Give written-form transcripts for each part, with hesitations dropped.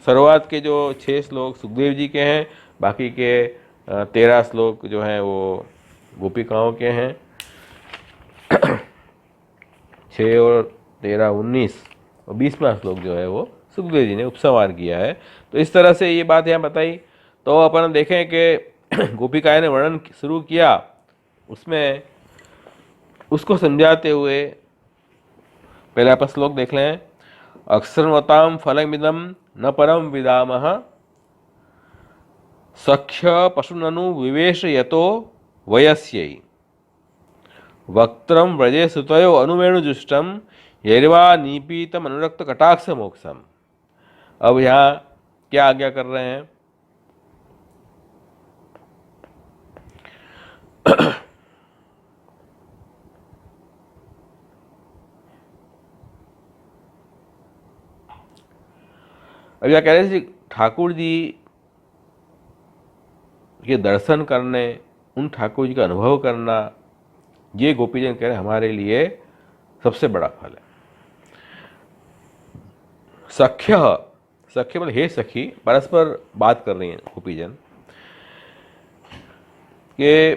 शुरुआत के जो 6 श्लोक सुखदेव जी के हैं, बाकी के 13 श्लोक जो हैं वो गोपिकाओं के हैं। 6 और 13 19 और 20वां श्लोक जो है वो सुखदेव जी ने उपसंहार किया है। तो इस तरह से ये बात यहाँ बताई। तो अपन देखें कि गोपिकाएं ने वर्णन शुरू किया, उसमें उसको समझाते हुए पहले अपन श्लोक देख लें। अक्षरवताम फलमिदम न परम विदामः सख्य पशुननु विवेश यतो वयस्यै वक्त्रम व्रजे सुतयो अनुवेणुजुष्टम यैर्वा नीपीतम अनुरक्त कटाक्ष मोक्षम। अब यहाँ क्या आज्ञा कर रहे हैं? अब यह कह रहे थे ठाकुर जी के दर्शन करने, उन ठाकुर जी का अनुभव करना, ये गोपीजन कह रहे हैं हमारे लिए सबसे बड़ा फल है। सख्य, सख्य मतलब हे सखी, परस्पर बात कर रही हैं गोपीजन के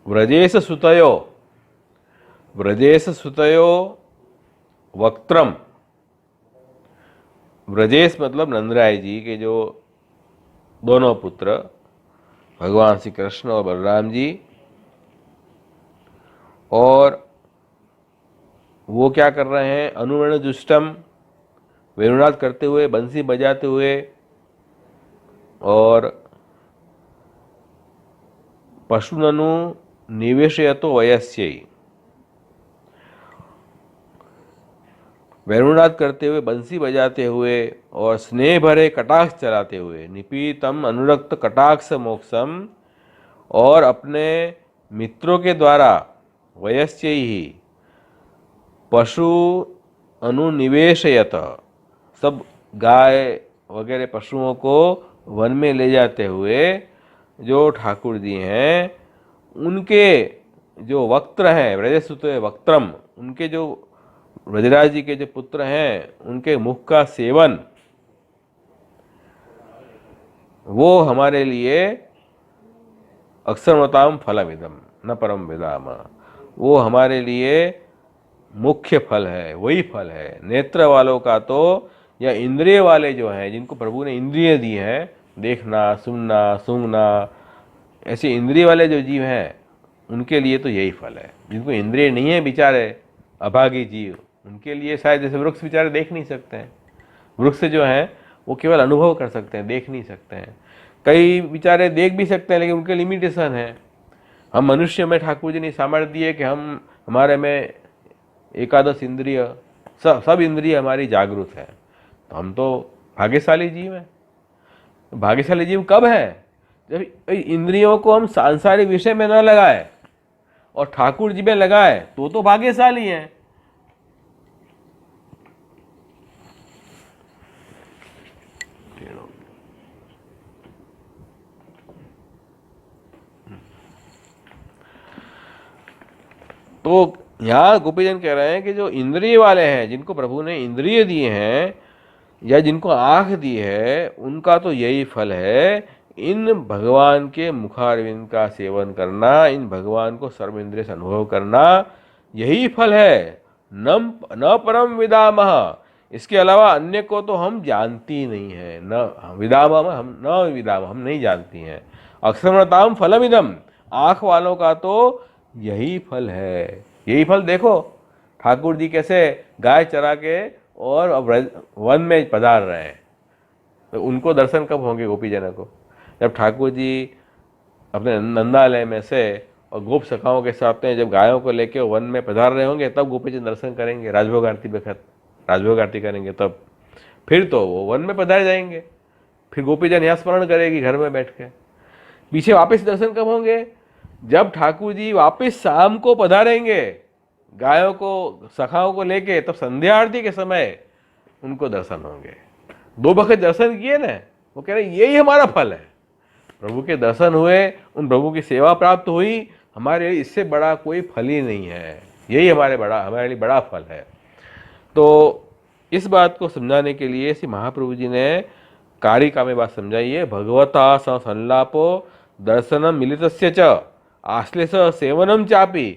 व्रजेश सुतयो, व्रजेश सुतयो वक्त्रम। व्रजेश मतलब नंदराय जी के जो दोनों पुत्र भगवान श्री कृष्ण और बलराम जी, और वो क्या कर रहे हैं? अनुवेणु जुष्टम, वेणुनाद करते हुए, बंसी बजाते हुए, और पशुननु निवेशयतो वयस्यै, वेणुनाद करते हुए, बंसी बजाते हुए और स्नेह भरे कटाक्ष चलाते हुए, निपीतम अनुरक्त कटाक्ष मोक्षम, और अपने मित्रों के द्वारा वयस्य ही पशु अनुनिवेशयत, सब गाय वगैरह पशुओं को वन में ले जाते हुए जो ठाकुर जी हैं, उनके जो वक्त्र हैं, व्रजसुत वक्त्रम, उनके जो ब्रजराज जी के जो पुत्र हैं, उनके मुख का सेवन, वो हमारे लिए अक्षरमताम फलमिदम न परम विदाम, वो हमारे लिए मुख्य फल है, वही फल है। नेत्र वालों का तो, या इंद्रिय वाले जो हैं, जिनको प्रभु ने इंद्रिय दी हैं, देखना, सुनना, सूंघना, ऐसे इंद्रिय वाले जो जीव हैं, उनके लिए तो यही फल है। जिनको इंद्रिय नहीं है, बेचारे अभागी जीव, उनके लिए शायद, जैसे वृक्ष बेचारे देख नहीं सकते हैं, वृक्ष जो हैं वो केवल अनुभव कर सकते हैं, देख नहीं सकते हैं। कई बेचारे देख भी सकते हैं, लेकिन उनके लिमिटेशन है। हम मनुष्य में ठाकुर जी ने सामर्थ्य दिए कि हम, हमारे में एकादश इंद्रिय, सब इंद्रिय हमारी जागृत है, तो हम तो भाग्यशाली जीव हैं। भाग्यशाली जीव कब है? जब इंद्रियों को हम सांसारिक विषय में न लगाए और ठाकुर जी में लगाए, तो भाग्यशाली हैं। तो यहाँ गोपीजन कह रहे हैं कि जो इंद्रिय वाले हैं, जिनको प्रभु ने इंद्रिय दिए हैं या जिनको आँख दी है, उनका तो यही फल है, इन भगवान के मुखारविंद का सेवन करना, इन भगवान को सर्व इंद्रिय से अनुभव करना, यही फल है। न परम विदामः, इसके अलावा अन्य को तो हम जानती नहीं है। न विदामः, हम न विदामः, हम नहीं जानती हैं। अक्षरमताम फलमिदम, आँख वालों का तो यही फल है। यही फल देखो, ठाकुर जी कैसे गाय चरा के और वन में पधार रहे हैं, तो उनको दर्शन कब होंगे गोपीजनों को? जब ठाकुर जी अपने नंदालय में से और गोप सखाओं के साथ में जब गायों को लेके वन में पधार रहे होंगे, तब गोपीजन दर्शन करेंगे। राजभोग आरती बखत राजभोग आरती करेंगे, तब फिर तो वो वन में पधार जाएंगे। फिर गोपीजन यहाँ स्मरण करेगी घर में बैठ के। पीछे वापस दर्शन कब होंगे? जब ठाकुर जी वापस शाम को पधारेंगे गायों को, सखाओं को लेके, तब संध्या आरती के समय उनको दर्शन होंगे। 2 बखत दर्शन किए ना, वो कह रहे यही हमारा फल है। प्रभु के दर्शन हुए, उन प्रभु की सेवा प्राप्त हुई, हमारे लिए इससे बड़ा कोई फल ही नहीं है। यही हमारे लिए बड़ा फल है। तो इस बात को समझाने के लिए श्री महाप्रभु जी ने कारिका में बात समझाई है। भगवता स संलापो दर्शनम मिलितस्य च आश्लेष सेवनम चापि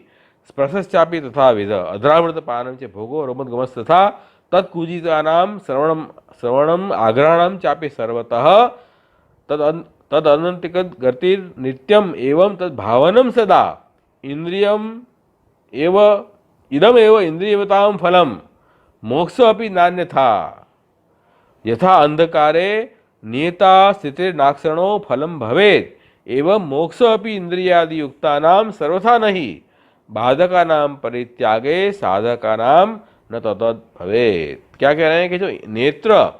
स्पर्शश्चापि तथा विध अधरामृत पानम च भोगो रोमोद्गमस् तथा तत्कुजितानां श्रवणम आग्रहणम चापि सर्वतः तद अनंतिकद गतिर् नित्यम एवं तद भावनम सदा इंद्रियम एव इदम एव इंद्रियवताम फलम मोक्ष अपि नान्यथा यथा अंधकारे नियता स्थितिर्नाक्षणो फलम भवेत् एवं मोक्ष अपि इंद्रियादि युक्तानाम सर्वथा नहीं बाधकानाम परित्यागे साधकानाम न तद्वत् भवेत्। क्या कह रहे हैं कि जो नेत्र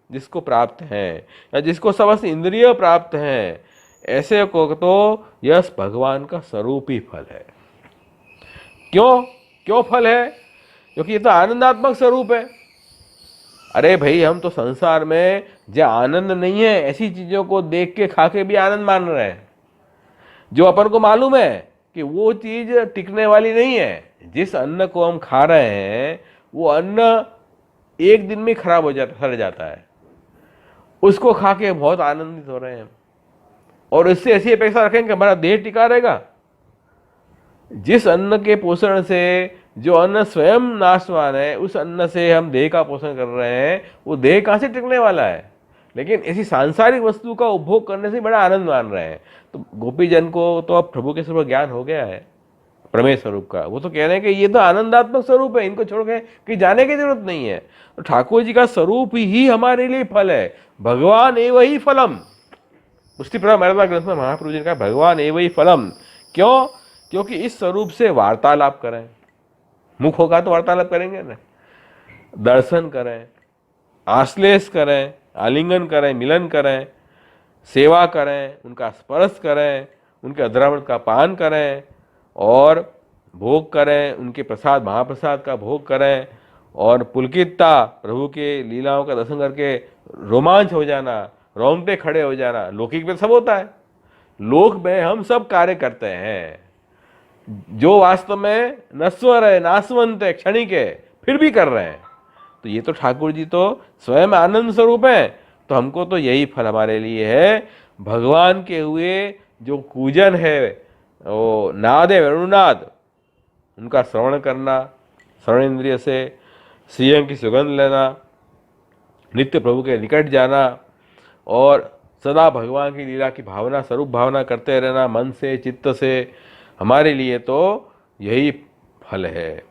जिसको प्राप्त हैं या जिसको समस्त इंद्रिय प्राप्त हैं, ऐसे को तो यह भगवान का स्वरूप ही फल है। क्यों फल है? क्योंकि ये तो आनंदात्मक स्वरूप है। अरे भाई, हम तो संसार में जो आनंद नहीं है, ऐसी चीजों को देख के खा के भी आनंद मान रहे हैं, जो अपन को मालूम है कि वो चीज टिकने वाली नहीं है। जिस अन्न को हम खा रहे हैं वो अन्न एक दिन में खराब हो जाता, सड़ जाता है, उसको खा के बहुत आनंदित हो रहे हैं और इससे ऐसी अपेक्षा रखेंगे कि हमारा देह टिका रहेगा। जिस अन्न के पोषण से जो अन्न स्वयं नाशवान है, उस अन्न से हम देह का पोषण कर रहे हैं, वो देह कहाँ से टिकने वाला है? लेकिन ऐसी सांसारिक वस्तु का उपभोग करने से बड़ा आनंद मान रहे हैं। तो गोपी जन को तो अब प्रभु के स्वरूप ज्ञान हो गया है, प्रमेय स्वरूप का। वो तो कह रहे हैं कि ये तो आनंदात्मक स्वरूप है, इनको छोड़ के कहीं जाने की जरूरत नहीं है। तो ठाकुर जी का स्वरूप ही हमारे लिए फल है। भगवान एव ही फलम, उसकी प्रभा मेरा ग्रंथ में महाप्रभु जी ने कहा भगवान एव ही फलम। क्यों? क्योंकि इस स्वरूप से वार्तालाप करें, मुख होगा तो वार्तालाप करेंगे ना, दर्शन करें, आश्लेष करें, आलिंगन करें, मिलन करें, सेवा करें, उनका स्पर्श करें, उनके अधरामृत का पान करें और भोग करें, उनके प्रसाद महाप्रसाद का भोग करें और पुलकितता, प्रभु के लीलाओं का दर्शन करके रोमांच हो जाना, रोंगटे खड़े हो जाना। लौकिक में सब होता है, लोक में हम सब कार्य करते हैं जो वास्तव में नश्वर है, नाशवंत है, क्षणिक है, फिर भी कर रहे हैं। तो ये तो ठाकुर जी तो स्वयं आनंद स्वरूप है। तो हमको तो यही फल हमारे लिए है। भगवान के हुए जो पूजन है, वो नाद है, वेणुनाद, उनका श्रवण करना, श्रवण इंद्रिय से श्रीअंग की सुगंध लेना, नित्य प्रभु के निकट जाना और सदा भगवान की लीला की भावना, स्वरूप भावना करते रहना मन से, चित्त से, हमारे लिए तो यही फल है।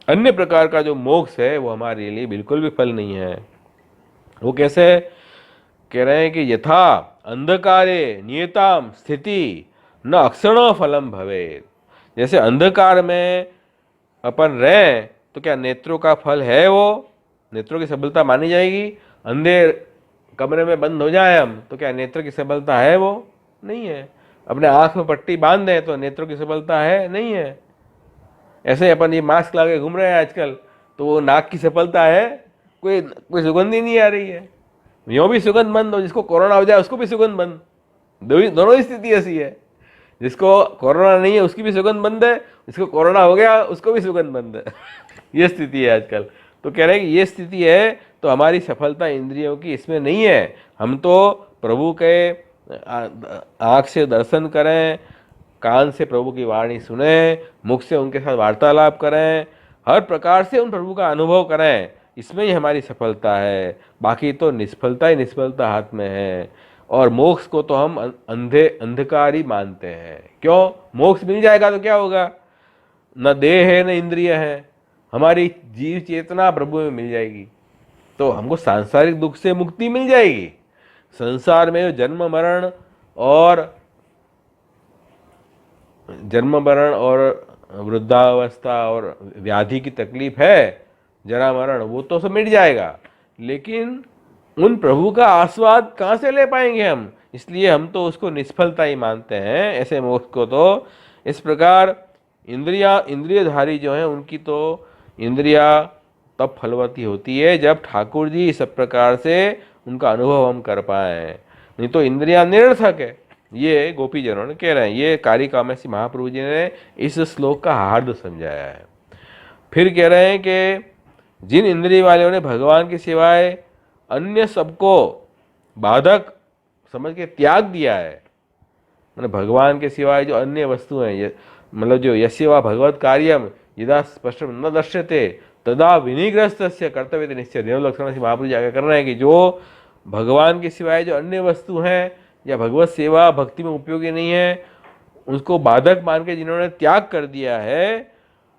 अन्य प्रकार का जो मोक्ष है वो हमारे लिए बिल्कुल भी फल नहीं है। वो कैसे कह रहे हैं कि यथा अंधकारे नियताम स्थिति न अक्षण फलम भवेत्। जैसे अंधकार में अपन रहें तो क्या नेत्रों का फल है? वो नेत्रों की सफलता मानी जाएगी? अंधे कमरे में बंद हो जाए हम तो क्या नेत्र की सफलता है? वो नहीं है। अपने आंख में पट्टी बांध दें तो नेत्रों की सफलता है? नहीं है। ऐसे अपन ये मास्क लगा के घूम रहे हैं आजकल, तो वो नाक की सफलता है? कोई सुगंध ही नहीं आ रही है। यूँ भी सुगंध बंद हो, जिसको कोरोना हो जाए उसको भी सुगंध बंद। दोनों ही स्थिति ऐसी है। जिसको कोरोना नहीं है उसकी भी सुगंध बंद है, जिसको कोरोना हो गया उसको भी सुगंध बंद है। ये स्थिति है आजकल। तो कह रहे हैं कि ये स्थिति है तो हमारी सफलता इंद्रियों की इसमें नहीं है। हम तो प्रभु के आँख से दर्शन करें, कान से प्रभु की वाणी सुने, मुख से उनके साथ वार्तालाप करें, हर प्रकार से उन प्रभु का अनुभव करें, इसमें ही हमारी सफलता है। बाकी तो निष्फलता ही निष्फलता हाथ में है। और मोक्ष को तो हम अंधकार ही मानते हैं। क्यों? मोक्ष मिल जाएगा तो क्या होगा? न देह है न इंद्रिय है, हमारी जीव चेतना प्रभु में मिल जाएगी, तो हमको सांसारिक दुख से मुक्ति मिल जाएगी। संसार में जन्म मरण और वृद्धावस्था और व्याधि की तकलीफ है, जरा मरण, वो तो सब मिट जाएगा। लेकिन उन प्रभु का आस्वाद कहाँ से ले पाएंगे हम? इसलिए हम तो उसको निष्फलता ही मानते हैं, ऐसे मोक्ष को। तो इस प्रकार इंद्रियधारी जो हैं उनकी तो इंद्रिया तब फलवती होती है जब ठाकुर जी इस प्रकार से उनका अनुभव हम कर पाए, नहीं तो इंद्रिया निरर्थक है। ये गोपी जनों ने कह रहे हैं। ये कारिका में श्री महाप्रभु जी ने इस श्लोक का हार्द समझाया है। फिर कह रहे हैं कि जिन इंद्रिय वालों ने भगवान की सिवाय अन्य सबको बाधक समझ के त्याग दिया है, मतलब भगवान के सिवाय जो अन्य वस्तु हैं, मतलब जो यस्य वा भगवत कार्यम यदा स्पष्ट न दृश्यते तदा विनिग्रस्तस्य कर्तव्य निश्चय देवलक्षण से महापुरुष आगे कर रहे हैं कि जो भगवान के सिवाय जो अन्य वस्तु हैं या भगवत सेवा भक्ति में उपयोगी नहीं है, उसको बाधक मान के जिन्होंने त्याग कर दिया है,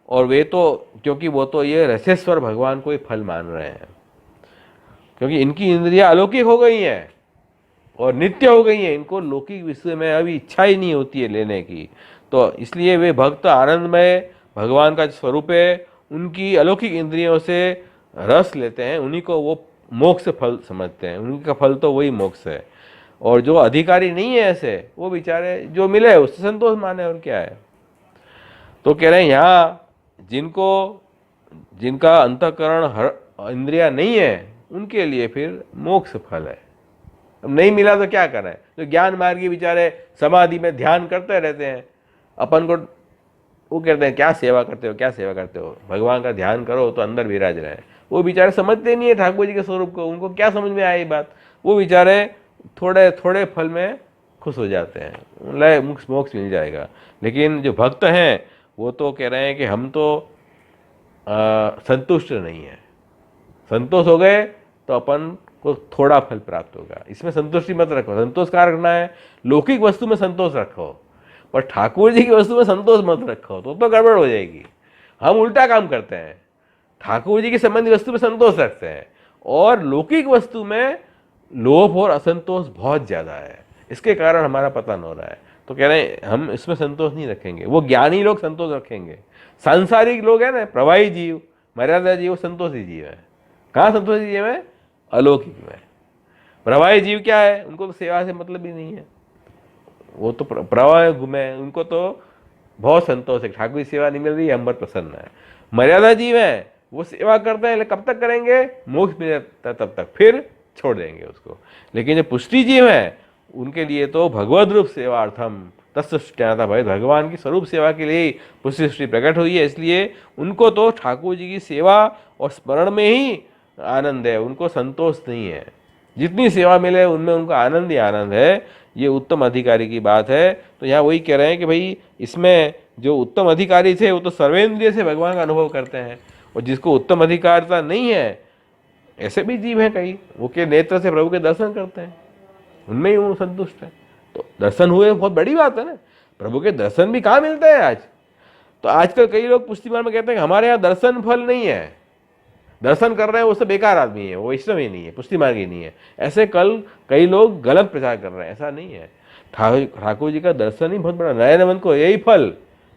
और वे तो क्योंकि वो तो ये रसेश्वर भगवान को ही फल मान रहे हैं, क्योंकि इनकी इंद्रियां अलौकिक हो गई हैं और नित्य हो गई हैं, इनको लौकिक विषय में अभी इच्छा ही नहीं होती है लेने की, तो इसलिए वे भक्त आनंदमय भगवान का स्वरूप है, उनकी अलौकिक इंद्रियों से रस लेते हैं, उन्हीं को वो मोक्ष फल समझते हैं, उनका फल तो वही मोक्ष है। और जो अधिकारी नहीं है ऐसे, वो बेचारे जो मिले उससे संतोष माने, और क्या है। तो कह रहे हैं यहाँ जिनका अंतःकरण इंद्रिया नहीं है उनके लिए फिर मोक्ष फल है। अब नहीं मिला तो क्या करें, जो ज्ञान मार्गी बेचारे समाधि में ध्यान करते रहते हैं, अपन को वो कहते हैं क्या सेवा करते हो, क्या सेवा करते हो, भगवान का ध्यान करो तो अंदर विराज रहे। वो बेचारे समझते नहीं है ठाकुर जी के स्वरूप को, उनको क्या समझ में आई बात, वो बेचारे थोड़े थोड़े फल में खुश हो जाते हैं, उन्हें मोक्ष मिल जाएगा। लेकिन जो भक्त हैं वो तो कह रहे हैं कि हम तो संतुष्ट नहीं है, संतोष हो गए तो अपन को थोड़ा फल प्राप्त होगा, इसमें संतुष्टि मत रखो। संतोष कहाँ रखना है, लौकिक वस्तु में संतोष रखो, पर ठाकुर जी की वस्तु में संतोष मत रखो, तो गड़बड़ हो जाएगी। हम उल्टा काम करते हैं, ठाकुर जी के संबंधी वस्तु में संतोष रखते हैं और लौकिक वस्तु में लोभ और असंतोष बहुत ज़्यादा है, इसके कारण हमारा पतन हो रहा है। तो कह रहे हैं हम इसमें संतोष नहीं रखेंगे, वो ज्ञानी लोग संतोष रखेंगे। सांसारिक लोग हैं ना, प्रवाही जीव, मर्यादा जीव, संतोषी जीव है। कहाँ संतोषी जीव है, अलौकिक में। प्रवाही जीव क्या है, उनको तो सेवा से मतलब ही नहीं है, वो तो प्रवाह घूमे, उनको तो बहुत संतोष है, ठाकुर की सेवा नहीं मिल रही है, हम पर प्रसन्न है। मर्यादा जीव है, वो सेवा करते हैं, कब तक करेंगे, मोक्ष मिलता तब तक, फिर छोड़ देंगे उसको। लेकिन जो पुष्टि जीव है उनके लिए तो भगवद रूप सेवार्थम तत्सृष्टाता भाई, भगवान की स्वरूप सेवा के लिए पुष्टि सृष्टि प्रकट हुई है, इसलिए उनको तो ठाकुर जी की सेवा और स्मरण में ही आनंद है, उनको संतोष नहीं है। जितनी सेवा मिले उनमें उनका आनंद ही आनंद है, ये उत्तम अधिकारी की बात है। तो यहाँ वही कह रहे हैं कि भाई इसमें जो उत्तम अधिकारी थे वो तो सर्वेंद्रिय से भगवान का अनुभव करते हैं, और जिसको उत्तम अधिकारता नहीं है, ऐसे भी जीव हैं कई, वो के नेत्र से प्रभु के दर्शन करते हैं, उनमें ही वो संतुष्ट है। तो दर्शन हुए बहुत बड़ी बात है ना, प्रभु के दर्शन भी कहाँ मिलते हैं आज। तो आजकल कई लोग पुष्टिमान में कहते हैं कि हमारे यहाँ दर्शन फल नहीं है, दर्शन कर रहे हैं वो सब बेकार आदमी है, वो वैष्णव ही नहीं है, पुष्टि मार्गी नहीं है, ऐसे कल कई लोग गलत प्रचार कर रहे हैं। ऐसा नहीं है, ठाकुर जी का दर्शन ही बहुत बड़ा, नयनमन को यही फल,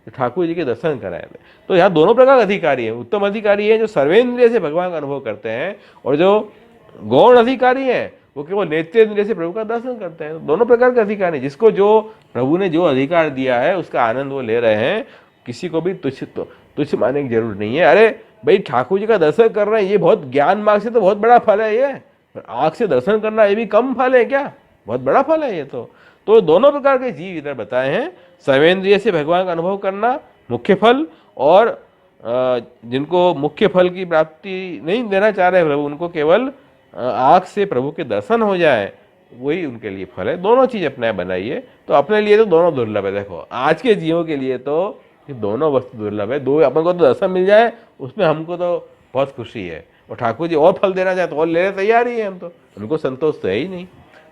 ठाकुर जी के दर्शन कराए। तो यहाँ दोनों प्रकार के अधिकारी है, उत्तम अधिकारी है जो सर्वेंद्रिय से भगवान का अनुभव करते हैं, और जो गौण अधिकारी है वो केवल नेत्रेंद्रिय से प्रभु का दर्शन करते हैं। दोनों प्रकार के अधिकारी, जिसको जो प्रभु ने जो अधिकार दिया है उसका आनंद वो ले रहे हैं, किसी को भी तुच्छ मानने की जरूरत नहीं है। अरे भाई ठाकुर जी का दर्शन कर रहे हैं, ये बहुत ज्ञान मार्ग से तो बहुत बड़ा फल है, ये आँख से दर्शन करना ये भी कम फल है क्या, बहुत बड़ा फल है ये तो दोनों प्रकार के जीव इधर बताए हैं, सर्वेंद्रिय से भगवान का अनुभव करना मुख्य फल, और जिनको मुख्य फल की प्राप्ति नहीं देना चाह रहे प्रभु, उनको केवल आँख से प्रभु के दर्शन हो जाए, वही उनके लिए फल है। दोनों चीज़ अपने बनाइए, तो अपने लिए तो दोनों दुर्लभ है। देखो आज के जीवों के लिए तो दोनों वस्तु दुर्लभ है, दो अपन को तो दर्शन मिल जाए उसमें हमको तो बहुत खुशी है, और ठाकुर जी और फल देना चाहे तो और लेने तैयार ही है, हम तो उनको संतोष तो है ही नहीं।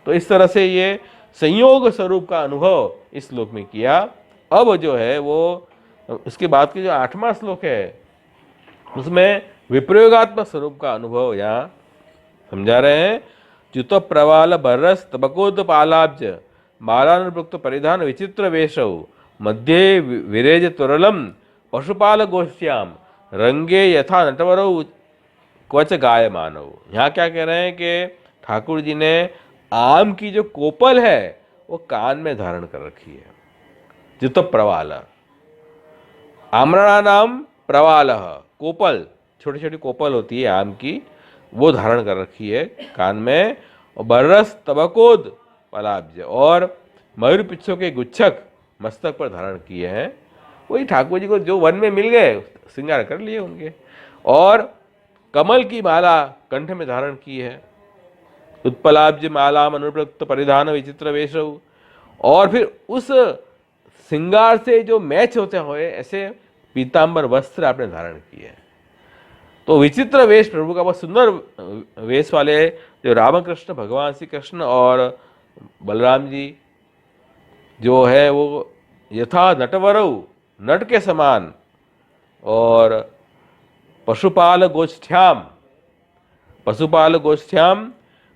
तो इस तरह से ये संयोग स्वरूप का अनुभव इस श्लोक में किया। अब जो है वो उसके बाद के जो 8वां श्लोक है उसमें विप्रयोगात्मक स्वरूप का अनुभव यहाँ समझा रहे हैं। च्युत प्रवाल बर्रस तबकोदपालाब्ज बालानुप्रोक्त परिधान विचित्र वेशौ मध्ये विरेज तुरलम पशुपाल गोष्ठ्याम रंगे यथा नटवरौ क्वच गाय मानव। यहाँ क्या कह रहे हैं कि ठाकुर जी ने आम की जो कोपल है वो कान में धारण कर रखी है। च्युत प्रवाल, आम्रणा नाम प्रवाल, कोपल, छोटी छोटी कोपल होती है आम की, वो धारण कर रखी है कान में। और बर्रस तबकोद पलाब्ज, और मयूर पिच्छों के गुच्छक मस्तक पर धारण किए हैं। वही ठाकुर जी को जो वन में मिल गए श्रृंगार कर लिए उनके, और कमल की माला कंठ में धारण की है, उत्पलाब्ज माला अनुप्रयुक्त परिधान विचित्र वेश, और फिर उस श्रृंगार से जो मैच होते हुए ऐसे पीतांबर वस्त्र आपने धारण किए। तो विचित्र वेश प्रभु का, बहुत सुंदर वेश वाले जो रामकृष्ण भगवान श्री कृष्ण और बलराम जी जो है वो यथा नटवरऊ, नट के समान, और पशुपाल गोष्ठ्याम, पशुपाल गोष्ठ्याम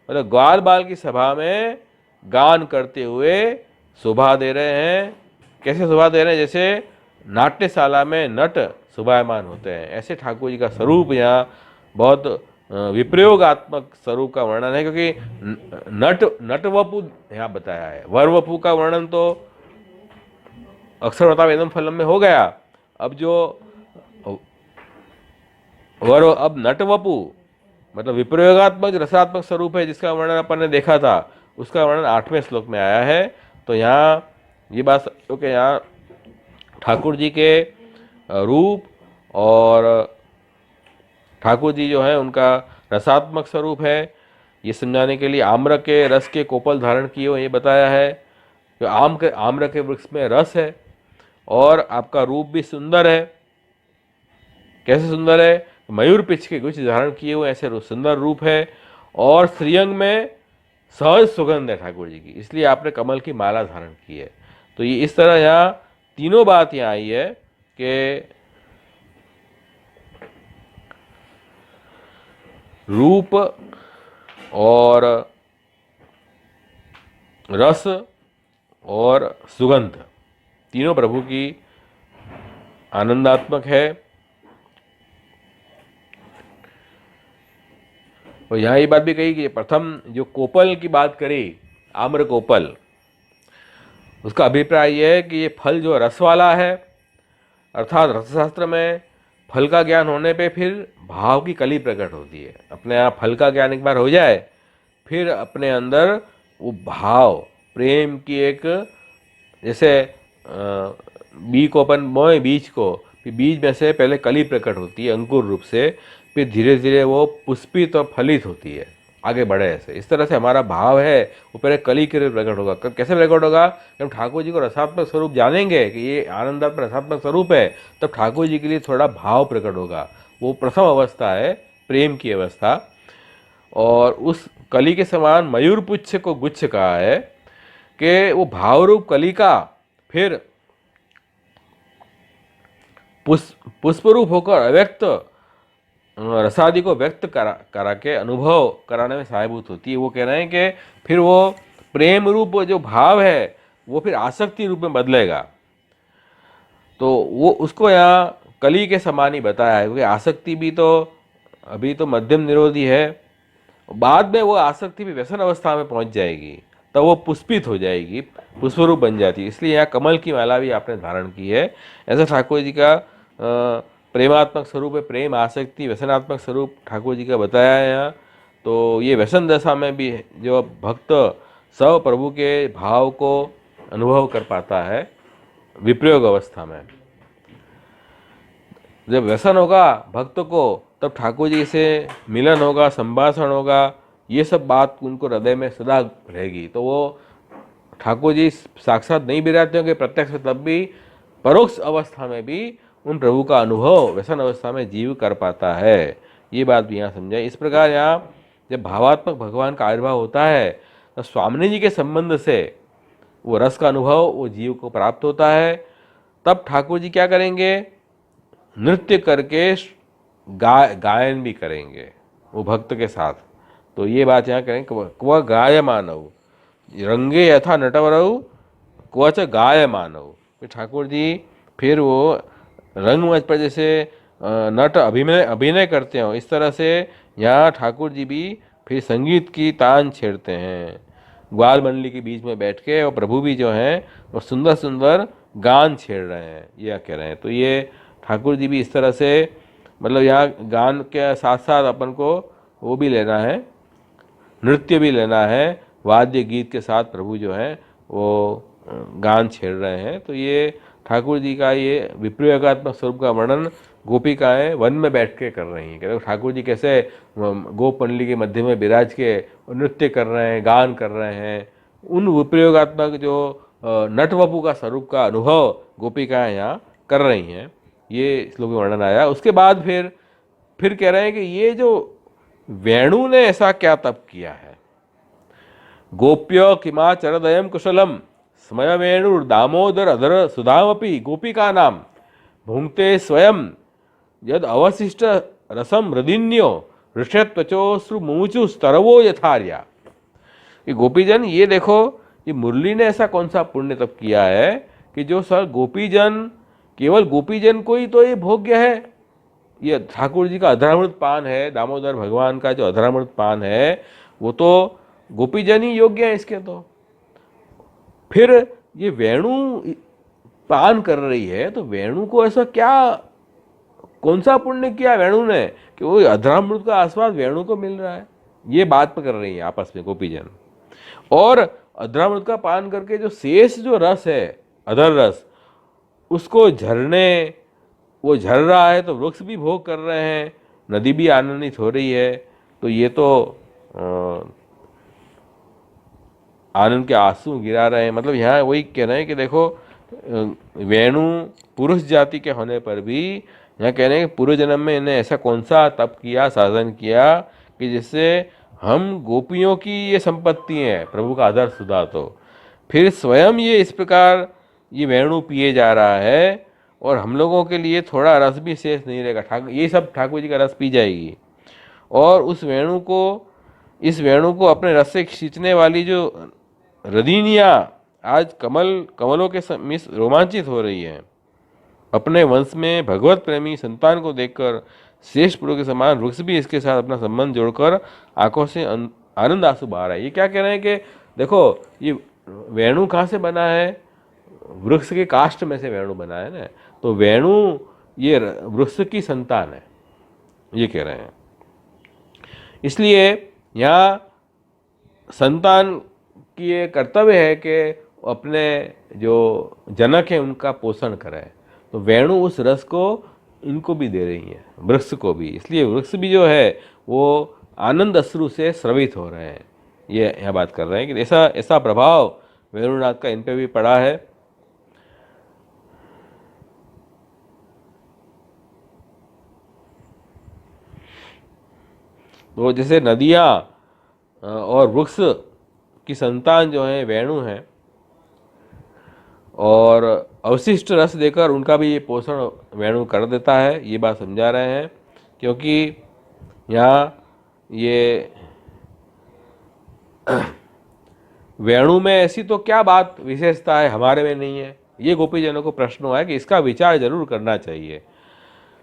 मतलब ग्वाल बाल की सभा में गान करते हुए शोभा दे रहे हैं। कैसे शोभा दे रहे हैं? जैसे नाट्यशाला में नट शोभायमान होते हैं, ऐसे ठाकुर जी का स्वरूप यहाँ बहुत विप्रयोगात्मक स्वरूप का वर्णन है, क्योंकि नटवपु यहाँ बताया है। वरवपु का वर्णन तो अक्षरवता वेदम फलम में हो गया। अब जो अब नटवपु मतलब विप्रयोगात्मक रसात्मक स्वरूप है, जिसका वर्णन अपन ने देखा था, उसका वर्णन 8वें श्लोक में आया है। तो यहाँ ये बात कि यहाँ ठाकुर जी के रूप और ठाकुर जी जो है उनका रसात्मक स्वरूप है, ये समझाने के लिए आम्र के रस के कोपल धारण किए हुए ये बताया है कि आम्र के वृक्ष में रस है और आपका रूप भी सुंदर है। कैसे सुंदर है? मयूर पिच के गुच्छ धारण किए हुए ऐसे सुंदर रूप है, और श्रीअंग में सहज सुगंध है ठाकुर जी की, इसलिए आपने कमल की माला धारण की है। तो ये इस तरह यहाँ तीनों बात यहाँ आई है कि रूप और रस और सुगंध तीनों प्रभु की आनंदात्मक है। और यहाँ ये बात भी कही कि प्रथम जो कोपल की बात करी, आम्र कोपल, उसका अभिप्राय यह है कि ये फल जो रस वाला है, अर्थात रसशास्त्र में फल का ज्ञान होने पे फिर भाव की कली प्रकट होती है। अपने यहाँ फल का ज्ञान एक बार हो जाए, फिर अपने अंदर वो भाव प्रेम की एक, जैसे बी को अपन मोए बीज को, फिर बीज में से पहले कली प्रकट होती है अंकुर रूप से, फिर धीरे धीरे वो पुष्पित और फलित होती है, आगे बढ़े ऐसे। इस तरह से हमारा भाव है वो पहले कली के रूप प्रकट होगा। कैसे प्रकट होगा? जब ठाकुर जी को रसात्मक स्वरूप जानेंगे कि ये आनंदात्मक रसात्मक स्वरूप है, तब ठाकुर जी के लिए थोड़ा भाव प्रकट होगा। वो प्रथम अवस्था है, प्रेम की अवस्था। और उस कली के समान मयूर पुच्छ को गुच्छ कहा है कि वो भाव रूप कली का फिर पुष्प रूप होकर अव्यक्त रसादि को व्यक्त करा के अनुभव कराने में सहायभूत होती है। वो कह रहे हैं कि फिर वो प्रेम रूप जो भाव है वो फिर आसक्ति रूप में बदलेगा। तो वो उसको यहाँ कली के समान ही बताया है, क्योंकि आसक्ति भी तो अभी तो मध्यम निरोधी है, बाद में वो आसक्ति भी व्यसन अवस्था में पहुंच जाएगी, तब वो पुष्पित हो जाएगी, पुष्परूप बन जाती है। इसलिए यहाँ कमल की माला भी आपने धारण की है। ऐसा ठाकुर जी का प्रेमात्मक स्वरूप है, प्रेम आसक्ति व्यसनात्मक स्वरूप ठाकुर जी का बताया है यहाँ। तो ये व्यसन दशा में भी जो भक्त सब प्रभु के भाव को अनुभव कर पाता है विप्रयोग अवस्था में। जब व्यसन होगा भक्त को, तब ठाकुर जी से मिलन होगा, संभाषण होगा, ये सब बात उनको हृदय में सदा रहेगी। तो वो ठाकुर जी साक्षात नहीं विराजते होंगे प्रत्यक्ष, तब भी परोक्ष अवस्था में भी उन प्रभु का अनुभव व्यसन अवस्था में जीव कर पाता है। ये बात भी यहाँ समझाए। इस प्रकार यहाँ जब भावात्मक भगवान का आविर्भाव होता है, तो स्वामी जी के संबंध से वो रस का अनुभव वो जीव को प्राप्त होता है। तब ठाकुर जी क्या करेंगे? नृत्य करके गायन भी करेंगे वो भक्त के साथ। तो ये बात यहाँ करें, क्व गाय मानव रंगे यथा नटवरऊ क्वच गाय मानव। ठाकुर जी फिर वो रंगमंच पर जैसे नट अभिनय करते हो, इस तरह से यहाँ ठाकुर जी भी फिर संगीत की तान छेड़ते हैं ग्वाल मंडली के बीच में बैठ के, और प्रभु भी जो हैं वो सुंदर सुंदर गान छेड़ रहे हैं, यह कह रहे हैं। तो ये ठाकुर जी भी इस तरह से, मतलब यहाँ गान के साथ साथ अपन को वो भी लेना है, नृत्य भी लेना है, वाद्य गीत के साथ प्रभु जो है वो गान छेड़ रहे हैं। तो ये ठाकुर जी का ये विप्रयोगात्मक स्वरूप का वर्णन गोपिकाएं वन में बैठ के कर रही हैं। कहते ठाकुर जी कैसे गोप मंडली के मध्य में विराज के नृत्य कर रहे हैं, गान कर रहे हैं, उन उपयोगात्मक जो नटवपु का स्वरूप का अनुभव गोपिकाएं यहाँ कर रही हैं। ये श्लोक में वर्णन आया। उसके बाद फिर कह रहे हैं कि ये जो वेणु ने ऐसा क्या तप किया है। गोप्य किमाचरदयम कुशलम स्मय वेणु दामोदर अधर सुधामपि गोपिका नाम भुंक्ते स्वयं यद अवशिष्ट रसम हृदिन्यो ऋषत्वचोश्रु मुमुचु स्तरवो यथार्या। ये गोपीजन, ये देखो, ये मुरली ने ऐसा कौन सा पुण्य तप किया है कि जो सर गोपीजन, केवल गोपीजन को ही तो ये भोग्य है। ये ठाकुर जी का अधरामृत पान है, दामोदर भगवान का जो अधरामृत पान है वो तो गोपीजन ही योग्य है इसके। तो फिर ये वेणु पान कर रही है, तो वेणु को ऐसा क्या, कौन सा पुण्य किया वेणु ने कि वो अधरामृत का आस्वाद वेणु को मिल रहा है। ये बात कर रही है आपस में गोपीजन। और अधरामृत का पान करके जो शेष जो रस है, अधर रस, उसको झरने, वो झर रहा है तो वृक्ष भी भोग कर रहे हैं, नदी भी आनंदित हो रही है। तो ये तो आनंद के आंसू गिरा रहे हैं। मतलब यहाँ वही कह रहे हैं कि देखो, वेणु पुरुष जाति के होने पर भी यहाँ कह रहे हैं कि पूर्व जन्म में इन्हें ऐसा कौन सा तप किया, साधन किया कि जिससे हम गोपियों की ये संपत्ति है, प्रभु का आदर सुधा। तो फिर स्वयं ये इस प्रकार ये वेणु पिए जा रहा है और हम लोगों के लिए थोड़ा रस भी शेष नहीं रहेगा। ठाकुर, ये सब ठाकुर जी का रस पी जाएगी। और उस वेणु को, इस वेणु को अपने रस से खींचने वाली जो रदिनियाँ आज कमलों के मिस रोमांचित हो रही है। अपने वंश में भगवत प्रेमी संतान को देखकर श्रेष्ठ पुरुष के समान वृक्ष भी इसके साथ अपना संबंध जोड़कर आंखों से आनंद आंसू बहा रहा है। ये क्या कह रहे हैं कि देखो, ये वेणु कहाँ से बना है, वृक्ष के काष्ठ में से वेणु बना है ना। तो वेणु ये वृक्ष की संतान है, ये कह रहे हैं। इसलिए यहाँ संतान की ये कर्तव्य है कि अपने जो जनक है उनका पोषण करें। तो वेणु उस रस को इनको भी दे रही है, वृक्ष को भी। इसलिए वृक्ष भी जो है वो आनंद अश्रु से स्रवित हो रहे हैं। ये यहाँ बात कर रहे हैं कि ऐसा प्रभाव वेणुनाथ का इन पे भी पड़ा है। तो जैसे नदियाँ और वृक्ष की संतान जो है वेणु है, और अवशिष्ट रस देकर उनका भी ये पोषण वेणु कर देता है, ये बात समझा रहे हैं। क्योंकि यहाँ ये वेणु में ऐसी तो क्या बात विशेषता है हमारे में नहीं है, ये गोपीजनों को प्रश्न हुआ है कि इसका विचार जरूर करना चाहिए।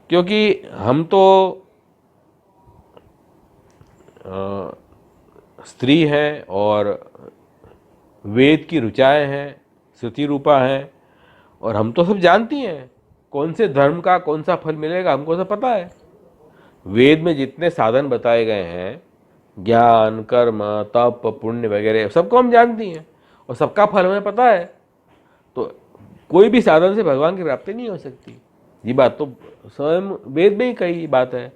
क्योंकि हम तो स्त्री हैं और वेद की ऋचाएँ हैं, श्रुति रूपा हैं, और हम तो सब जानती हैं कौन से धर्म का कौन सा फल मिलेगा, हमको सब पता है। वेद में जितने साधन बताए गए हैं, ज्ञान, कर्म, तप, पुण्य वगैरह, सबको हम जानती हैं और सबका फल हमें पता है। तो कोई भी साधन से भगवान की प्राप्ति नहीं हो सकती। ये बात तो स्वयं वेद में ही कही बात है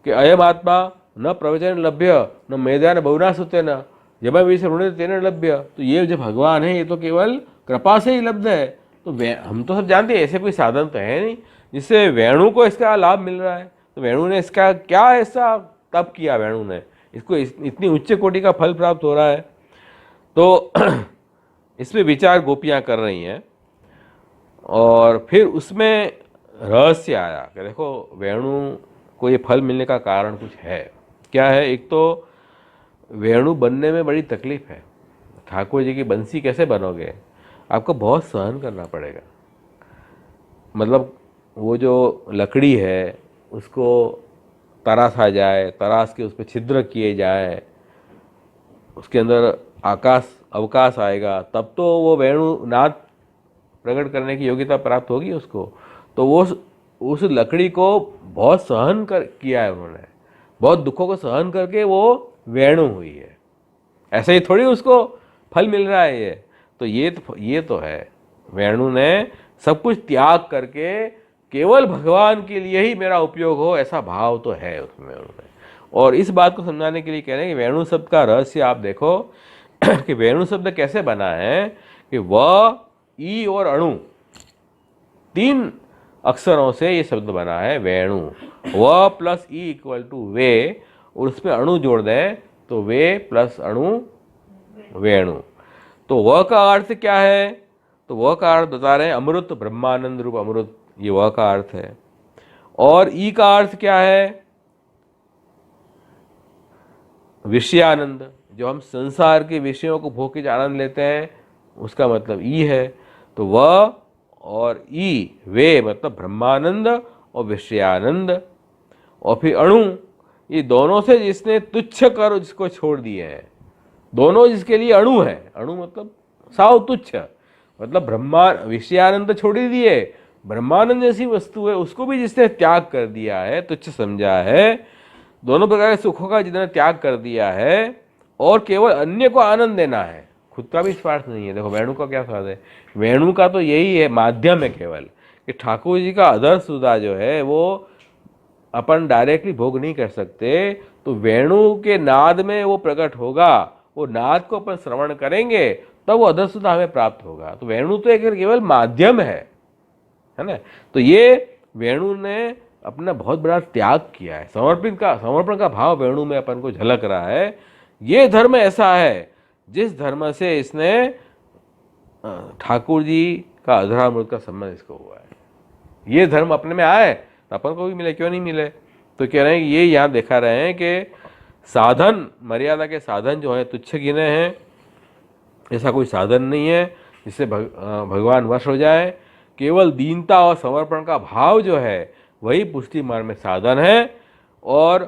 कि अयम आत्मा न प्रवचन लभ्य न मेधा न बहुना सुते न जब विषय ऋण तेन लभ्य। तो ये जो भगवान है ये तो केवल कृपा से ही लब्ध है। तो हम तो सब जानते हैं ऐसे कोई साधन तो है नहीं जिससे वेणु को इसका लाभ मिल रहा है। तो वेणु ने इसका क्या ऐसा तप किया, वेणु ने इसको इतनी उच्च कोटि का फल प्राप्त हो रहा है। तो इस पर विचार गोपियाँ कर रही हैं। और फिर उसमें रहस्य आया कि देखो वेणु को ये फल मिलने का कारण कुछ है। क्या है? एक तो वेणु बनने में बड़ी तकलीफ है। ठाकुर जी की बंसी कैसे बनोगे, आपको बहुत सहन करना पड़ेगा। मतलब वो जो लकड़ी है उसको तराशा जाए, तराश के उस पर छिद्र किए जाए, उसके अंदर अवकाश आएगा, तब तो वो वेणु नाद प्रकट करने की योग्यता प्राप्त होगी उसको। तो वो उस लकड़ी को बहुत सहन किया है उन्होंने, बहुत दुखों को सहन करके वो वेणु हुई है। ऐसे ही थोड़ी उसको फल मिल रहा है ये तो है वेणु ने सब कुछ त्याग करके केवल भगवान के लिए ही मेरा उपयोग हो, ऐसा भाव तो है उसमें उन्होंने। और इस बात को समझाने के लिए कह रहे हैं कि वेणु शब्द का रहस्य आप देखो कि वेणु शब्द कैसे बना है कि व, ई और अणु, 3 अक्षरों से ये शब्द बना है वेणु। व plus E equal two way, और उसमें अणु जोड़ दें तो वे प्लस अणु वेणु। तो व का अर्थ क्या है? तो व का अर्थ बता रहे हैं अमृत, ब्रह्मानंद रूप अमृत, ये व का अर्थ है। और ई का अर्थ क्या है? विषयानंद, जो हम संसार के विषयों को भोग के आनंद लेते हैं, उसका मतलब ई है। तो व और ई, वे मतलब ब्रह्मानंद और विषयानंद। और फिर अणु, ये दोनों से जिसने तुच्छ कर जिसको छोड़ दिए हैं, दोनों जिसके लिए अणु है। अणु मतलब साव तुच्छ, मतलब विषयानंद छोड़ ही दिए, ब्रह्मानंद जैसी वस्तु है उसको भी जिसने त्याग कर दिया है, तुच्छ समझा है, दोनों प्रकार के सुखों का जिन्होंने त्याग कर दिया है और केवल अन्य को आनंद देना है, खुद का भी स्वार्थ नहीं है। देखो वेणु का क्या स्वाद है? वेणु का तो यही है, माध्यम है केवल, कि ठाकुर जी का अधर सुधा जो है वो अपन डायरेक्टली भोग नहीं कर सकते, तो वेणु के नाद में वो प्रकट होगा, वो नाद को अपन श्रवण करेंगे तब वो अधर सुधा हमें प्राप्त होगा। तो वेणु तो एक केवल माध्यम है ना। तो ये वेणु ने अपना बहुत बड़ा त्याग किया है, समर्पण का भाव वेणु में अपन को झलक रहा है। ये धर्म ऐसा है जिस धर्म से इसने ठाकुर जी का अधरामृत का संबंध इसको हुआ है। ये धर्म अपने में आए तो अपन को भी मिले, क्यों नहीं मिले? तो कह रहे हैं कि ये यहाँ दिखा रहे हैं कि साधन, मर्यादा के साधन जो है तुच्छ गिने हैं, ऐसा कोई साधन नहीं है जिससे भगवान वश हो जाए। केवल दीनता और समर्पण का भाव जो है वही पुष्टि मार्ग में साधन है। और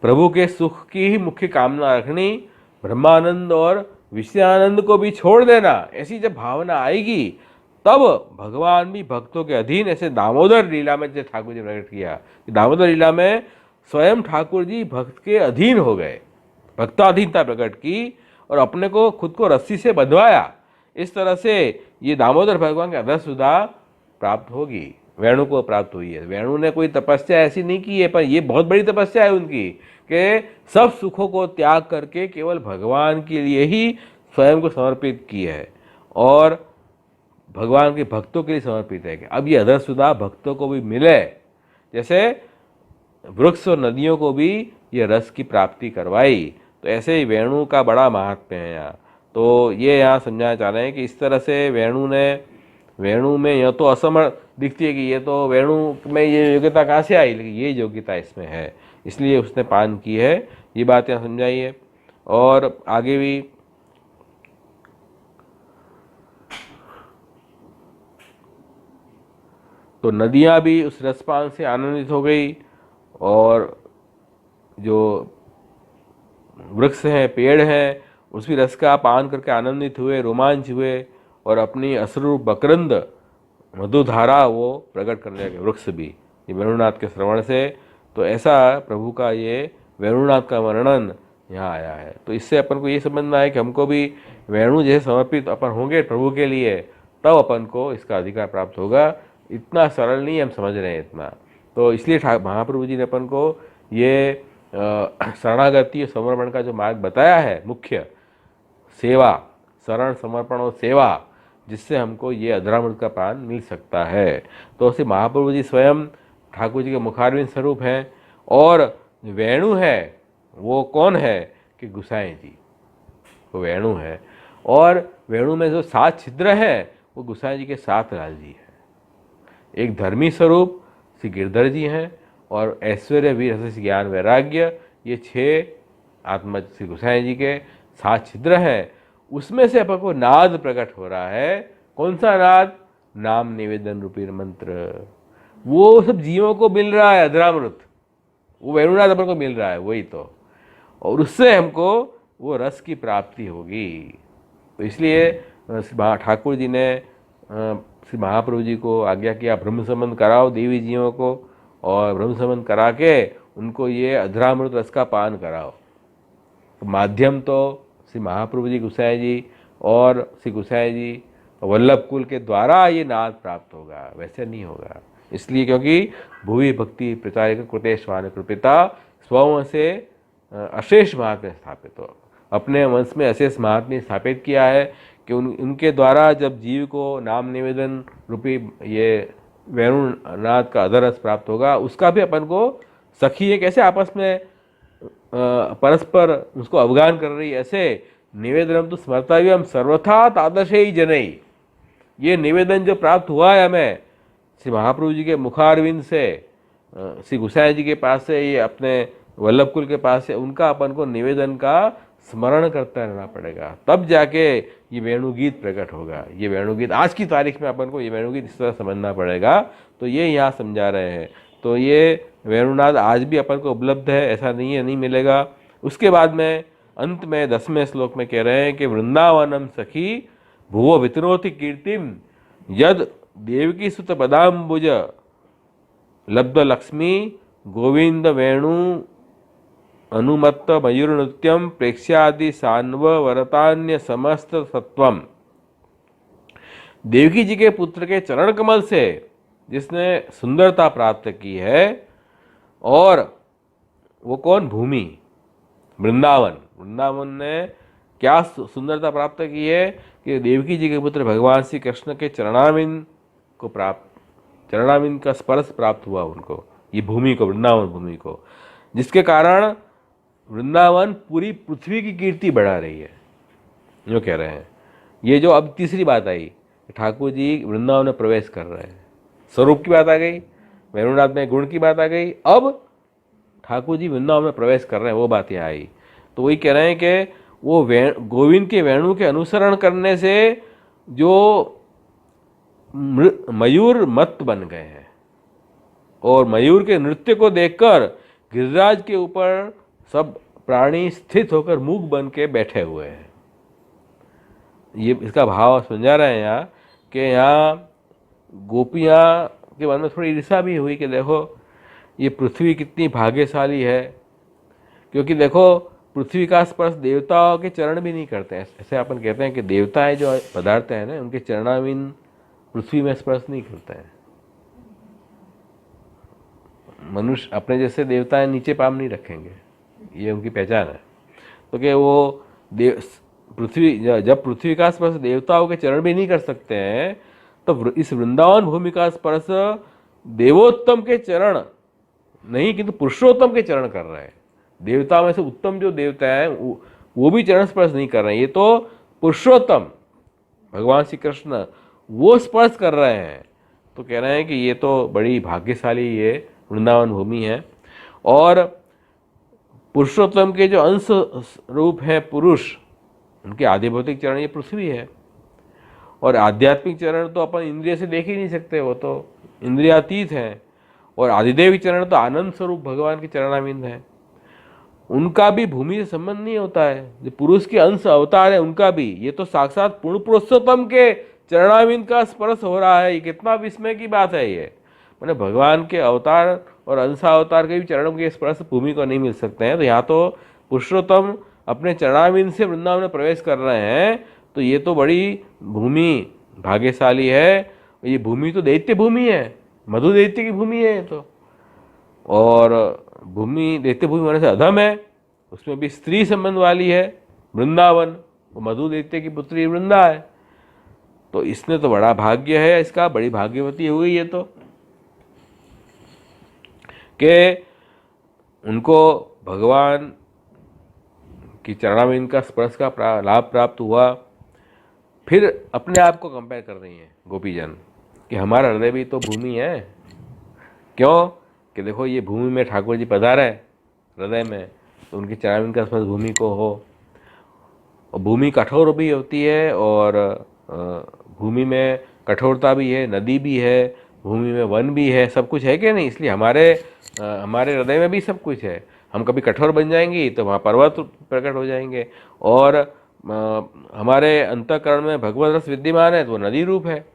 प्रभु के सुख की ही मुख्य कामना रखनी, ब्रह्मानंद और विषयानंद को भी छोड़ देना, ऐसी जब भावना आएगी तब भगवान भी भक्तों के अधीन। ऐसे दामोदर लीला में जैसे ठाकुर जी प्रकट किया, दामोदर लीला में स्वयं ठाकुर जी भक्त के अधीन हो गए, भक्ताधीनता प्रकट की और अपने को खुद को रस्सी से बंधवाया। इस तरह से ये दामोदर भगवान के अधर सुधा प्राप्त होगी, वेणु को प्राप्त हुई है। वेणु ने कोई तपस्या ऐसी नहीं की है, पर ये बहुत बड़ी तपस्या है उनकी कि सब सुखों को त्याग करके केवल भगवान के लिए ही स्वयं को समर्पित की है और भगवान के भक्तों के लिए समर्पित है कि अब ये अधर सुधा भक्तों को भी मिले, जैसे वृक्ष और नदियों को भी ये रस की प्राप्ति करवाई। तो ऐसे ही वेणु का बड़ा महात्म्य है यहाँ। तो ये यहाँ समझाना चाह रहे हैं कि इस तरह से वेणु में यह तो असमर्थ दिखती है कि ये तो वेणु में ये योग्यता कहाँ से आई, लेकिन ये योग्यता इसमें है, इसलिए उसने पान की है। ये बात यहाँ समझाई है। और आगे भी तो नदियाँ भी उस रसपान से आनंदित हो गई और जो वृक्ष हैं, पेड़ हैं, उस भी रस का पान करके आनंदित हुए, रोमांच हुए और अपनी असुर बकरंद मधुधारा वो प्रकट करने लगे, वृक्ष भी, ये वेणुनाथ के श्रवण से। तो ऐसा प्रभु का ये वेणुनाथ का वर्णन यहाँ आया है। तो इससे अपन को ये समझना है कि हमको भी वेणु जैसे समर्पित अपन होंगे प्रभु के लिए, तब अपन को इसका अधिकार प्राप्त होगा। इतना सरल नहीं हम समझ रहे हैं इतना। तो इसलिए महाप्रभु जी ने अपन को ये शरणागति और समर्पण का जो मार्ग बताया है, मुख्य सेवा, शरण, समर्पण और सेवा, जिससे हमको ये अधरामृत का पान मिल सकता है। तो उसे महाप्रभु जी स्वयं ठाकुर जी के मुखारविंद स्वरूप हैं। और वेणु है वो कौन है कि गोसाई जी, वो वेणु है। और वेणु में जो 7 छिद्र हैं वो गोसाई जी के 7 लाल जी हैं। एक धर्मी स्वरूप श्री गिरधर जी हैं और ऐश्वर्य, वीर, रस, ज्ञान, वैराग्य, ये 6 आत्मा श्री गोसाई जी के 7 छिद्र हैं। उसमें से अपन को नाद प्रकट हो रहा है। कौन सा नाद? नाम निवेदन रूपी मंत्र। वो सब जीवों को मिल रहा है अधरामृत, वो वेणुनाथ अपन को मिल रहा है, वही तो। और उससे हमको वो रस की प्राप्ति होगी। तो इसलिए ठाकुर जी ने श्री महाप्रभु जी को आज्ञा किया, ब्रह्म संबंध कराओ देवी जीवों को, और ब्रह्म संबंध करा के उनको ये अधरामृत रस का पान कराओ। तो माध्यम तो श्री महाप्रभु जी, गोसाई जी और श्री गोसाई जी वल्लभ कुल के द्वारा ये नाद प्राप्त होगा, वैसे नहीं होगा। इसलिए क्योंकि भुवि भक्ति प्रचारिक कृतेश्वान कृपिता स्वं से अशेष महात्म्य स्थापित हो, अपने वंश में अशेष महात्म्य स्थापित किया है कि उनके द्वारा जब जीव को नाम निवेदन रूपी ये वेणुनाद का अधरस प्राप्त होगा, उसका भी अपन को सखी है कैसे आपस में परस्पर उसको अवगान कर रही है, ऐसे निवेदनम तो स्मर्तव्यम सर्वथा तादृशे ही जनई। ये निवेदन जो प्राप्त हुआ है हमें श्री महाप्रभु जी के मुखारविंद से, श्री गुसाई जी के पास से, ये अपने वल्लभ कुल के पास से, उनका अपन को निवेदन का स्मरण करता रहना पड़ेगा, तब जाके ये वेणुगीत प्रकट होगा। ये वेणुगीत आज की तारीख में अपन को ये वेणुगीत इस तरह समझना पड़ेगा। तो ये यहाँ समझा रहे हैं। तो ये वेणुनाद आज भी अपन को उपलब्ध है, ऐसा नहीं है नहीं मिलेगा। उसके बाद में अंत में 10वें श्लोक में कह रहे हैं कि वृंदावनम सखी भुवो वितरोति कीर्तिम यद देवकी सुत पदाम्बुज लब्ध लक्ष्मी गोविंद वेणु अनुमत्त मयूर नृत्यम प्रेक्ष्यादि सान्व वरतान्य समस्त सत्वम। देवकी जी के पुत्र के चरण कमल से जिसने सुंदरता प्राप्त की है, और वो कौन? भूमि, वृंदावन। वृंदावन ने क्या सुंदरता प्राप्त की है कि देवकी जी के पुत्र भगवान श्री कृष्ण के चरणाविंद को प्राप्त, चरणाविंद का स्पर्श प्राप्त हुआ उनको, ये भूमि को, वृंदावन भूमि को, जिसके कारण वृंदावन पूरी पृथ्वी की कीर्ति बढ़ा रही है, जो कह रहे हैं। ये जो अब तीसरी बात आई, ठाकुर जी वृंदावन में प्रवेश कर रहे हैं, स्वरूप की बात आ गई, वेणुनाद में गुण की बात आ गई, अब ठाकुर जी वृंदावन में प्रवेश कर रहे हैं, वो बात यहाँ आई। तो वही कह रहे हैं कि वो गोविंद के वेणु के अनुसरण करने से जो मयूर मत बन गए हैं, और मयूर के नृत्य को देखकर गिरिराज के ऊपर सब प्राणी स्थित होकर मूक बन के बैठे हुए हैं। ये इसका भाव समझा रहे हैं यहाँ कि यहाँ गोपियाँ के मन में थोड़ी ईर्ष्या भी हुई कि देखो ये पृथ्वी कितनी भाग्यशाली है, क्योंकि देखो पृथ्वी का स्पर्श देवताओं के चरण भी नहीं करते हैं। ऐसे अपन कहते हैं कि देवताएं जो पदार्थ हैं ना, उनके चरणाविंद पृथ्वी में स्पर्श नहीं करते हैं। मनुष्य अपने जैसे देवताएं नीचे पाम नहीं रखेंगे, ये उनकी पहचान है। तो कि वो पृथ्वी, जब पृथ्वी का स्पर्श देवताओं के चरण भी नहीं कर सकते हैं, तो इस वृंदावन भूमि का स्पर्श देवोत्तम के चरण नहीं, किंतु पुरुषोत्तम के चरण कर रहे हैं। देवताओं में से उत्तम जो देवता है वो भी चरण स्पर्श नहीं कर रहे हैं, ये तो पुरुषोत्तम भगवान श्री कृष्ण वो स्पर्श कर रहे हैं। तो कह रहे हैं कि ये तो बड़ी भाग्यशाली ये वृंदावन भूमि है। और पुरुषोत्तम के जो अंश रूप है पुरुष, उनके आधिभौतिक चरण ये पृथ्वी है, और आध्यात्मिक चरण तो अपन इंद्रिय से देख ही नहीं सकते, वो तो इंद्रियातीत हैं। और आदिदेव चरण तो आनंद स्वरूप भगवान के चरणाविंद है, उनका भी भूमि से संबंध नहीं होता है। जो पुरुष के अंश अवतार है उनका भी, ये तो साक्षात पूर्ण पुरुषोत्तम के चरणाविंद का स्पर्श हो रहा है। ये कितना विस्मय की बात है। ये मैंने भगवान के अवतार और अंशावतार के भी चरणों के स्पर्श भूमि को नहीं मिल सकते हैं। तो यहाँ तो पुरुषोत्तम अपने चरणाविंद से वृंदावन में प्रवेश कर रहे हैं, तो ये तो बड़ी भूमि भाग्यशाली है। ये भूमि तो दैत्य भूमि है, मधु दैत्य की भूमि है ये तो। और भूमि दैत्य भूमि होने से अधम है, उसमें भी स्त्री संबंध वाली है वृंदावन, वो मधु दैत्य की पुत्री वृंदा है। तो इसने तो बड़ा भाग्य है इसका, बड़ी भाग्यवती हुई ये तो, कि उनको भगवान की चरणाविंद का स्पर्श का लाभ प्राप्त हुआ। फिर अपने आप को कंपेयर कर रही हैं गोपीजन कि हमारा हृदय भी तो भूमि है। क्यों? कि देखो ये भूमि में ठाकुर जी पधारे हृदय में, तो उनके चरणाविंद का स्पर्श भूमि को हो। और भूमि कठोर भी होती है, और भूमि में कठोरता भी है, नदी भी है, भूमि में वन भी है, सब कुछ है कि नहीं। इसलिए हमारे हृदय में भी सब कुछ है। हम कभी कठोर बन जाएंगी तो वहाँ पर्वत प्रकट हो जाएंगे, और हमारे अंतःकरण में भगवत रस विद्यमान है तो वो नदी रूप है।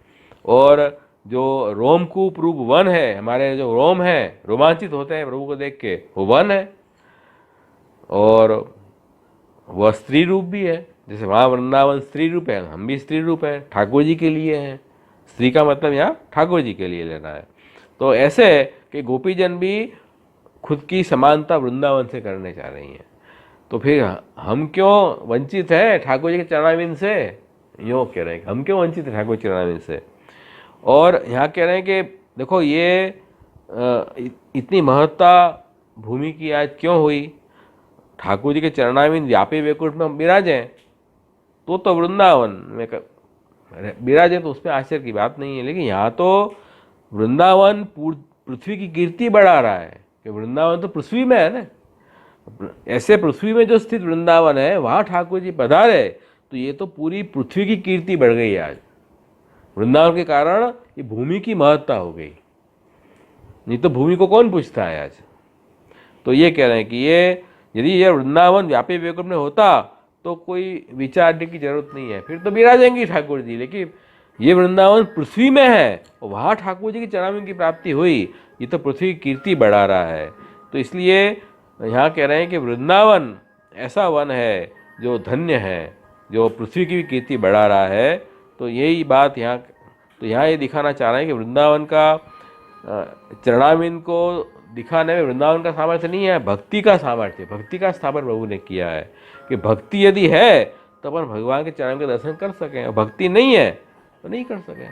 और जो रोमकूप रूप वन है, हमारे जो रोम है रोमांचित होते हैं प्रभु को देख के, वो वन है। और वह स्त्री रूप भी है, जैसे वहाँ वृंदावन स्त्री रूप है, हम भी स्त्री रूप हैं, ठाकुर जी के लिए हैं। स्त्री का मतलब यहाँ ठाकुर जी के लिए लेना है। तो ऐसे कि गोपीजन भी खुद की समानता वृंदावन से करने चाह रही हैं। तो फिर हम क्यों वंचित हैं ठाकुर जी के चरणारविंद से? यूँ कह रहे हैं कि हम क्यों वंचित हैं ठाकुर जी के चरणारविंद से। और यहाँ कह रहे हैं कि देखो ये इतनी महत्ता भूमि की आज क्यों हुई? ठाकुर जी के चरणारविंद व्यापी वैकुंठ में हम विराजें तो वृंदावन में विराजे, तो उसमें आश्चर्य की बात नहीं है। लेकिन यहाँ तो वृंदावन पृथ्वी की कीर्ति बढ़ा रहा है कि वृंदावन तो पृथ्वी में है ना। ऐसे पृथ्वी में जो स्थित वृंदावन है वहाँ ठाकुर जी पधारे तो ये तो पूरी पृथ्वी की कीर्ति बढ़ गई आज। वृंदावन के कारण ये भूमि की महत्ता हो गई, नहीं तो भूमि को कौन पूछता है आज। तो ये कह रहे हैं कि ये यदि ये वृंदावन व्यापी वैकुंठ में होता तो कोई विचारने की जरूरत नहीं है, फिर तो विराजेंगे ठाकुर जी। लेकिन ये वृंदावन पृथ्वी में है और वहाँ ठाकुर जी की चरणारविंद की प्राप्ति हुई, ये तो पृथ्वी की कीर्ति बढ़ा रहा है। तो इसलिए यहाँ कह रहे हैं कि वृंदावन ऐसा वन है जो धन्य है, जो पृथ्वी की भी कीर्ति बढ़ा रहा है। तो यही बात यहाँ, तो यहाँ ये दिखाना चाह रहे हैं कि वृंदावन का चरणारविंद को दिखाने में वृंदावन का सामर्थ्य नहीं है, भक्ति का सामर्थ्य, भक्ति का स्थापन प्रभु ने किया है कि भक्ति यदि है तो अपन भगवान के चरण के दर्शन कर सकें, और भक्ति नहीं है तो नहीं कर सकें।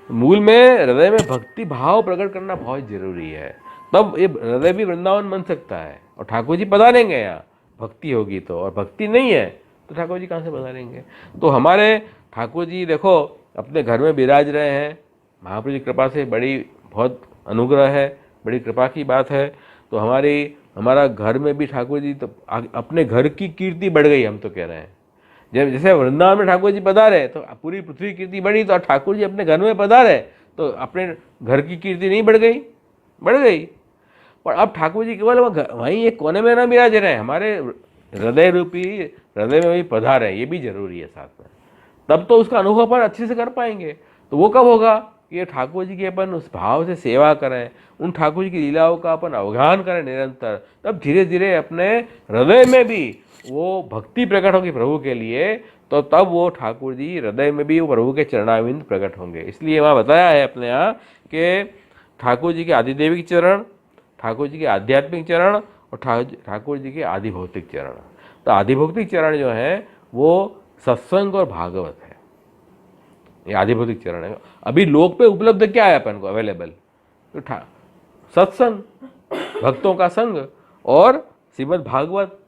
मूल में हृदय में भक्ति भाव प्रकट करना बहुत जरूरी है, तब ये हृदय भी वृंदावन बन सकता है और ठाकुर जी पधारेंगे यहाँ, भक्ति होगी तो। और भक्ति नहीं है तो ठाकुर जी कहाँ से पधारेंगे? तो हमारे ठाकुर जी देखो अपने घर में विराज रहे हैं, महाप्रभु जी कृपा से बड़ी बहुत अनुग्रह है, बड़ी कृपा की बात है। तो हमारा घर में भी ठाकुर जी तो अपने घर की कीर्ति बढ़ गई, हम तो कह रहे हैं। जब जैसे वृंदावन में ठाकुर जी पधारे तो पूरी पृथ्वी की कीर्ति बढ़ी, तो ठाकुर जी अपने घर में पधारे तो अपने घर की कीर्ति नहीं बढ़ गई? बढ़ गई। पर अब ठाकुर जी केवल वहीं एक कोने में ना विराज रहे, हमारे हृदय रूपी हृदय में भी पधारे, ये भी जरूरी है साथ में। तब तो उसका अनुभव पर अच्छे से कर पाएंगे। तो वो कब होगा? कि ठाकुर जी की अपन उस भाव से सेवा करें, उन ठाकुर जी की लीलाओं का अपन अवगाहन करें निरंतर, तब धीरे धीरे अपने हृदय में भी वो भक्ति प्रकट होगी प्रभु के लिए। तो तब वो ठाकुर जी हृदय में भी वो प्रभु के चरणारविंद प्रकट होंगे। इसलिए वहाँ बताया है अपने यहाँ कि ठाकुर जी के आदिदेविक चरण, ठाकुर जी के आध्यात्मिक चरण और ठाकुर जी के आधिभौतिक चरण। तो आधिभौतिक चरण जो है वो सत्संग और भागवत है, ये आधिभौतिक चरण है। अभी लोक पे उपलब्ध क्या है अपन को अवेलेबल? तो सत्संग, भक्तों का संग और श्रीमद् भागवत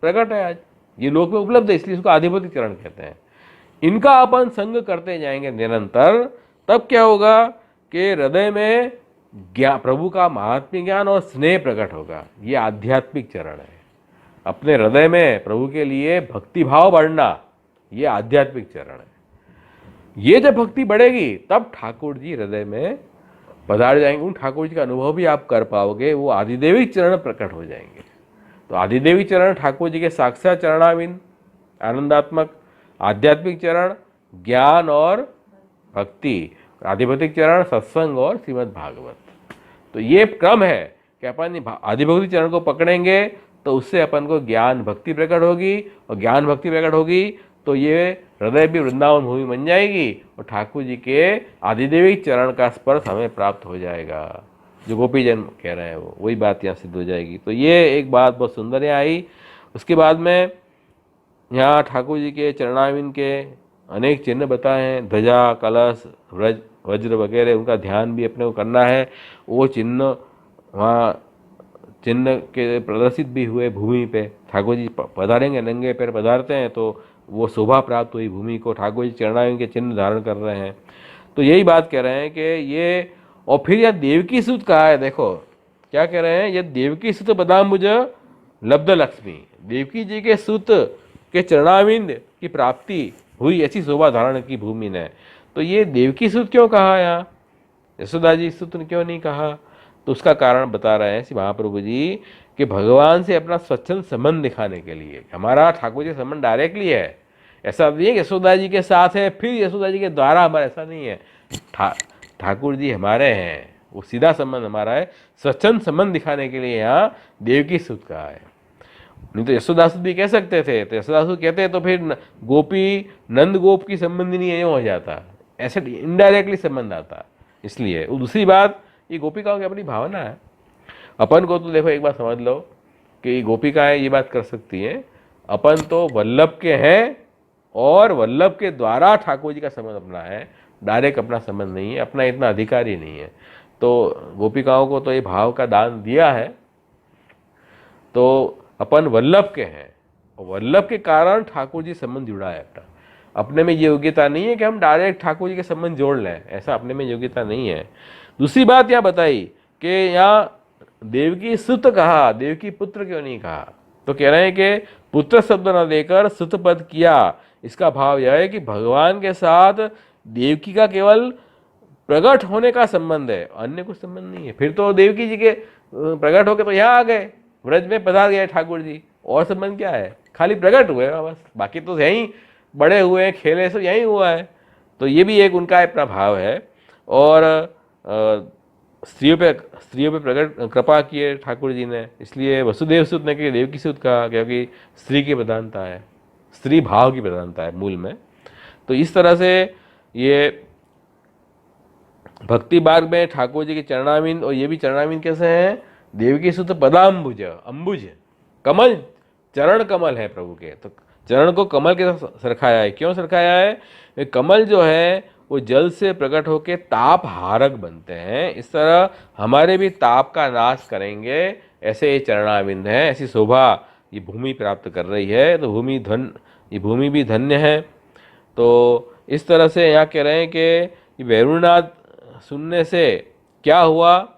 प्रकट है आज, ये लोक में उपलब्ध है, इसलिए इसको आधिभौतिक चरण कहते हैं। इनका अपन संग करते जाएंगे निरंतर, तब क्या होगा कि हृदय में प्रभु का महात्म्य ज्ञान और स्नेह प्रकट होगा। ये आध्यात्मिक चरण है। अपने हृदय में प्रभु के लिए भक्ति भाव बढ़ना, ये आध्यात्मिक चरण है। ये जब भक्ति बढ़ेगी तब ठाकुर जी हृदय में पधार जाएंगे, उन ठाकुर जी का अनुभव भी आप कर पाओगे, वो आदिदेविक चरण प्रकट हो जाएंगे। तो आदिदेविक चरण ठाकुर जी के साक्षात चरणारविंद, आनंदात्मक आध्यात्मिक चरण ज्ञान और भक्ति, आधिभौतिक चरण सत्संग और श्रीमद् भागवत। तो ये क्रम है कि अपन आधिभौतिक चरण को पकड़ेंगे तो उससे अपन को ज्ञान भक्ति प्रकट होगी, और ज्ञान भक्ति प्रकट होगी तो ये हृदय भी वृंदावन भूमि बन जाएगी और ठाकुर जी के आदिदेविक चरण का स्पर्श हमें प्राप्त हो जाएगा। जो गोपीजन कह रहे हैं वो वही बात यहाँ सिद्ध हो जाएगी। तो ये एक बात बहुत सुंदर आई। उसके बाद में यहाँ ठाकुर जी के चरणारविंद के अनेक चिन्ह बताए हैं, ध्वजा, कलश, वज्र वगैरह, उनका ध्यान भी अपने को करना है। वो चिन्ह वहाँ चिन्ह के प्रदर्शित भी हुए भूमि पे। ठाकुर जी पधारेंगे, नंगे पैर पधारते हैं तो वो शोभा प्राप्त हुई भूमि को, ठाकुर जी चरणारविंद के चिन्ह धारण कर रहे हैं। तो यही बात कह रहे हैं कि ये, और फिर यह देवकी सुत कहा है। देखो क्या कह रहे हैं, यह देवकी सुत बदाम मुझ लब्ध लक्ष्मी, देवकी जी के सुत के चरणारविंद की प्राप्ति हुई ऐसी शोभा धारण की भूमि ने। तो ये देवकी सुत क्यों कहा यहाँ, यशोदा जी सुत क्यों नहीं कहा? तो उसका कारण बता रहे हैं श्री महाप्रभु जी कि भगवान से अपना स्वच्छंद संबंध दिखाने के लिए। हमारा ठाकुर जी संबंध डायरेक्टली है, ऐसा नहीं है यशोदा जी के साथ है फिर यशोदा जी के द्वारा हमारा, ऐसा नहीं है। ठाकुर जी हमारे हैं, वो सीधा संबंध हमारा है। स्वच्छंद संबंध दिखाने के लिए यहाँ देवकी सुत कहा है। नहीं तो यशोदासुद भी कह सकते थे, तो यशोदासुद कहते तो फिर गोपी नंद गोप की संबंधी नहीं हो जाता, ऐसे इनडायरेक्टली संबंध आता। इसलिए वो दूसरी बात, ये गोपिकाओं की अपनी भावना है। अपन को तो देखो एक बात समझ लो कि गोपिकाएं ये बात कर सकती हैं, अपन तो वल्लभ के हैं और वल्लभ के द्वारा ठाकुर जी का संबंध अपना है, डायरेक्ट अपना संबंध नहीं है, अपना इतना अधिकार ही नहीं है। तो गोपिकाओं को तो ये भाव का दान दिया है, तो अपन वल्लभ के हैं, वल्लभ के कारण ठाकुर जी संबंध जुड़ा है अपना। अपने में ये योग्यता नहीं है कि हम डायरेक्ट ठाकुर जी के संबंध जोड़ लें, ऐसा अपने में योग्यता नहीं है। दूसरी बात यहाँ बताई कि यहाँ देवकी सुत कहा, देवकी पुत्र क्यों नहीं कहा? तो कह रहे हैं कि पुत्र शब्द न देकर सुत पद किया। इसका भाव यह है कि भगवान के साथ देवकी का केवल प्रकट होने का संबंध है, अन्य कुछ संबंध नहीं है। फिर तो देवकी जी के प्रकट होकर तो यहाँ आ गए, व्रज में पधार गए ठाकुर जी, और संबंध क्या है? खाली प्रकट हुए बस, बाकी तो यहीं बड़े हुए खेले, सब यहीं हुआ है। तो ये भी एक उनका अपना भाव है। और स्त्रियों पे प्रकट कृपा किए ठाकुर जी ने, इसलिए वसुदेव सुत ने कि देवकी सुत कहा, क्योंकि स्त्री की प्रधानता है, स्त्री भाव की प्रधानता है मूल में। तो इस तरह से ये भक्ति मार्ग में ठाकुर जी के चरणामिंद, और ये भी चरणामिंद कैसे हैं? देवकी सुत पदाम्बुज, अंबुज कमल, चरण कमल है प्रभु के, तो चरण को कमल के साथ सरखाया है। क्यों सरखाया है? कमल जो है वो जल से प्रकट होकर ताप हारक बनते हैं, इस तरह हमारे भी ताप का नाश करेंगे, ऐसे ये चरणाविंद हैं। ऐसी शोभा ये भूमि प्राप्त कर रही है, तो ये भूमि भी धन्य है। तो इस तरह से यहाँ कह रहे हैं कि वैरुनाथ सुनने से क्या हुआ,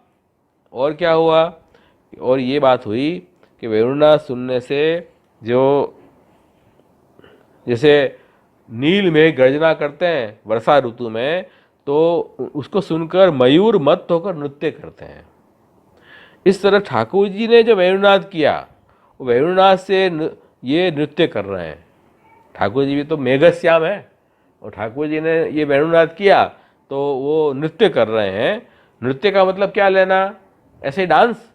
और क्या हुआ, और ये बात हुई कि वैरुनाथ सुनने से जो जैसे नील में गर्जना करते हैं वर्षा ऋतु में, तो उसको सुनकर मयूर मत होकर नृत्य करते हैं। इस तरह ठाकुर जी ने जो वैरुनाथ किया, वो वैरुनाथ से ये नृत्य कर रहे हैं। ठाकुर जी भी तो मेघश्याम है, और ठाकुर जी ने ये वैरुनाथ किया तो वो नृत्य कर रहे हैं। नृत्य का मतलब क्या लेना? ऐसे डांस,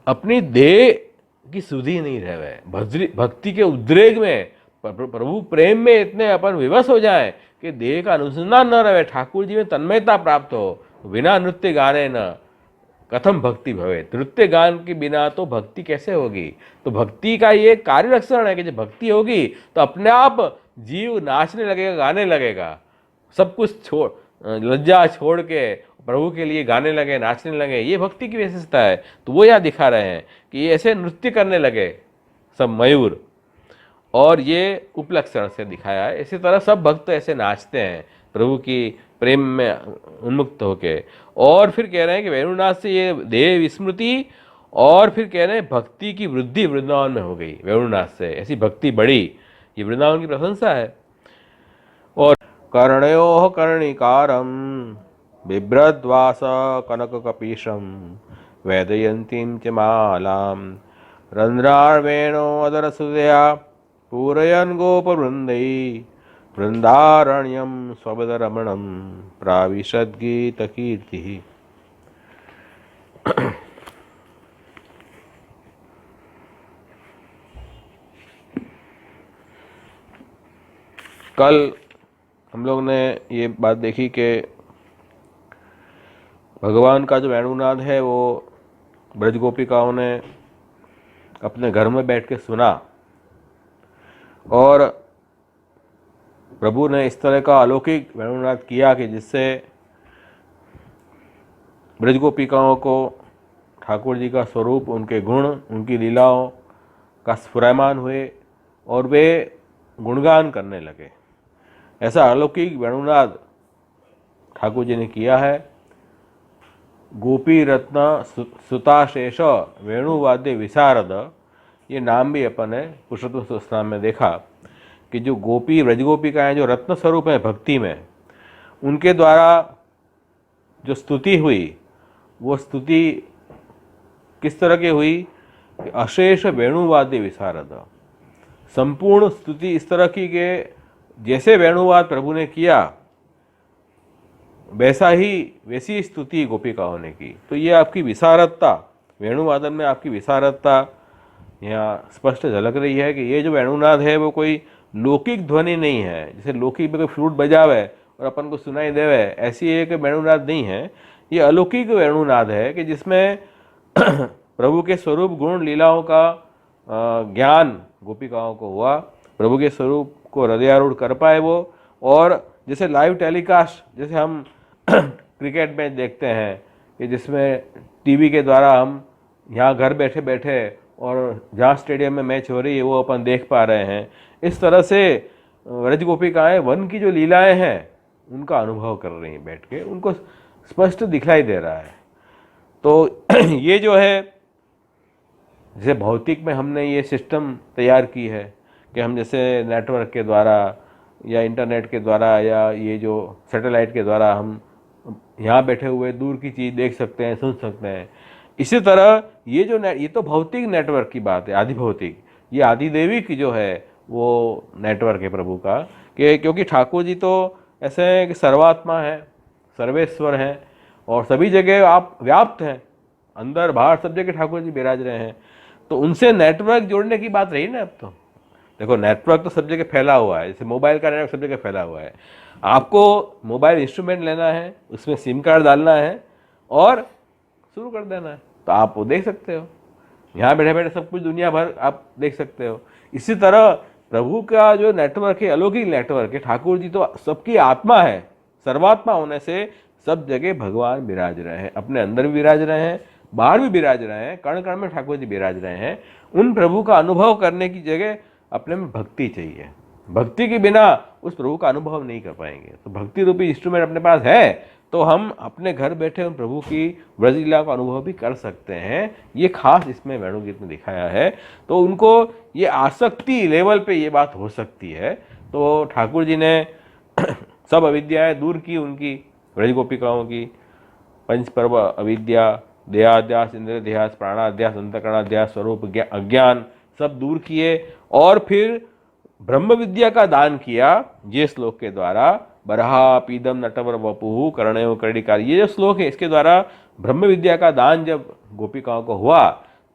अपनी देह की सुधि नहीं रहे, भक्ति के उद्रेक में, प्रभु प्रेम में इतने अपन विवश हो जाए कि देह का अनुसंधान न रहे, ठाकुर जी में तन्मयता प्राप्त हो। बिना नृत्य गाने न कथम भक्ति भवे, नृत्य गान के बिना तो भक्ति कैसे होगी? तो भक्ति का ये कार्य लक्षण है कि जब भक्ति होगी तो अपने आप जीव नाचने लगेगा, गाने लगेगा, सब कुछ छोड़, लज्जा छोड़ के प्रभु के लिए गाने लगे, नाचने लगे। ये भक्ति की विशेषता है। तो वो यहाँ दिखा रहे हैं कि ये ऐसे नृत्य करने लगे सब मयूर, और ये उपलक्षण से दिखाया है। इसी तरह सब भक्त ऐसे नाचते हैं प्रभु की प्रेम में उन्मुक्त होके। और फिर कह रहे हैं कि वैरुनाथ से ये देह विस्मृति, और फिर कह रहे हैं भक्ति की वृद्धि वृंदावन में हो गई वैरुनाथ से, ऐसी भक्ति बढ़ी, ये वृंदावन की प्रशंसा है। और कर्णयोः कर्णिकारं बिभ्रद्वास कनककपीशं वेदयन्तीं च मालां रन्ध्रार्वेणोदरसुधया पूरयन् गोपवृन्दै वृन्दारण्यं स्वपदरमणं प्राविशद्गीतकीर्तिः। कल हम लोग ने ये बात देखी कि भगवान का जो वेणुनाद है वो ब्रज गोपिकाओं ने अपने घर में बैठ के सुना, और प्रभु ने इस तरह का अलौकिक वेणुनाद किया कि जिससे ब्रज गोपिकाओं को ठाकुर जी का स्वरूप, उनके गुण, उनकी लीलाओं का स्फुरमान हुए, और वे गुणगान करने लगे। ऐसा अलौकिक वेणुनाद ठाकुर जी ने किया है। गोपी रत्न सुताशेष वेणुवाद्य विशारद, ये नाम भी अपन ने पुरुषोत्तम स्नान में देखा कि जो गोपी व्रजगोपिकाएँ जो रत्न स्वरूप हैं भक्ति में, उनके द्वारा जो स्तुति हुई, वो स्तुति किस तरह की हुई? अशेष वेणुवाद्य विशारद, संपूर्ण स्तुति इस तरह की कि जैसे वेणुवाद प्रभु ने किया वैसी स्तुति गोपिकाओं ने की। तो ये आपकी विशारदता, वेणुवादन में आपकी विशारदता, यहाँ स्पष्ट झलक रही है कि ये जो वेणुनाद है वो कोई लौकिक ध्वनि नहीं है, जैसे लौकिक में कोई फ्लूट बजावे और अपन को सुनाई देवे, ऐसी एक वेणुनाद नहीं है। ये अलौकिक वेणुनाद है कि जिसमें प्रभु के स्वरूप गुण लीलाओं का ज्ञान गोपिकाओं को हुआ, प्रभु के स्वरूप को हृदयारूढ़ कर पाए वो। और जैसे लाइव टेलीकास्ट, जैसे हम क्रिकेट मैच देखते हैं कि जिसमें टीवी के द्वारा हम यहाँ घर बैठे बैठे और जहाँ स्टेडियम में मैच हो रही है वो अपन देख पा रहे हैं, इस तरह से व्रज गोपिकाएँ वन की जो लीलाएं हैं उनका अनुभव कर रही हैं बैठ के, उनको स्पष्ट दिखलाई दे रहा है। तो ये जो है, जैसे भौतिक में हमने ये सिस्टम तैयार की है कि हम जैसे नेटवर्क के द्वारा या इंटरनेट के द्वारा या ये जो सैटेलाइट के द्वारा हम यहाँ बैठे हुए दूर की चीज़ देख सकते हैं, सुन सकते हैं। इसी तरह ये तो भौतिक नेटवर्क की बात है, आदि भौतिक। ये आदि देवी की जो है वो नेटवर्क है प्रभु का, कि क्योंकि ठाकुर जी तो ऐसे हैं कि सर्वात्मा है, सर्वेश्वर हैं और सभी जगह आप व्याप्त हैं, अंदर बाहर सब जगह ठाकुर जी विराज रहे हैं। तो उनसे नेटवर्क जोड़ने की बात रही ना। अब तो देखो नेटवर्क तो सब जगह फैला हुआ है, जैसे मोबाइल का नेटवर्क सब जगह फैला हुआ है। आपको मोबाइल इंस्ट्रूमेंट लेना है, उसमें सिम कार्ड डालना है और शुरू कर देना है, तो आप वो देख सकते हो, यहाँ बैठे बैठे सब कुछ दुनिया भर आप देख सकते हो। इसी तरह प्रभु का जो नेटवर्क है अलौकिक नेटवर्क है। ठाकुर जी तो सबकी आत्मा है, सर्वात्मा होने से सब जगह भगवान विराज रहे हैं, अपने अंदर भी विराज रहे हैं, बाहर भी विराज रहे हैं, कण कण में ठाकुर जी विराज रहे हैं। उन प्रभु का अनुभव करने की जगह अपने में भक्ति चाहिए। भक्ति के बिना उस प्रभु का अनुभव नहीं कर पाएंगे। तो भक्ति रूपी इंस्ट्रूमेंट अपने पास है तो हम अपने घर बैठे उन प्रभु की ब्रज लीला का अनुभव भी कर सकते हैं। ये खास इसमें वेणुगीत में दिखाया है। तो उनको ये आसक्ति लेवल पे ये बात हो सकती है। तो ठाकुर जी ने सब अविद्याएं दूर की, उनकी ब्रज गोपिकाओं की पंच पर्व अविद्या, देहाध्यास, इंद्रियाध्यास, प्राणाध्यास, अंतकरणाध्यास, स्वरूप अज्ञान सब दूर किए और फिर ब्रह्म विद्या का दान किया। ये श्लोक के द्वारा बरहा पीदम नटवर वपुहु कर्णयो कर्णिकार, ये जो श्लोक है इसके द्वारा ब्रह्म विद्या का दान जब गोपिकाओं को हुआ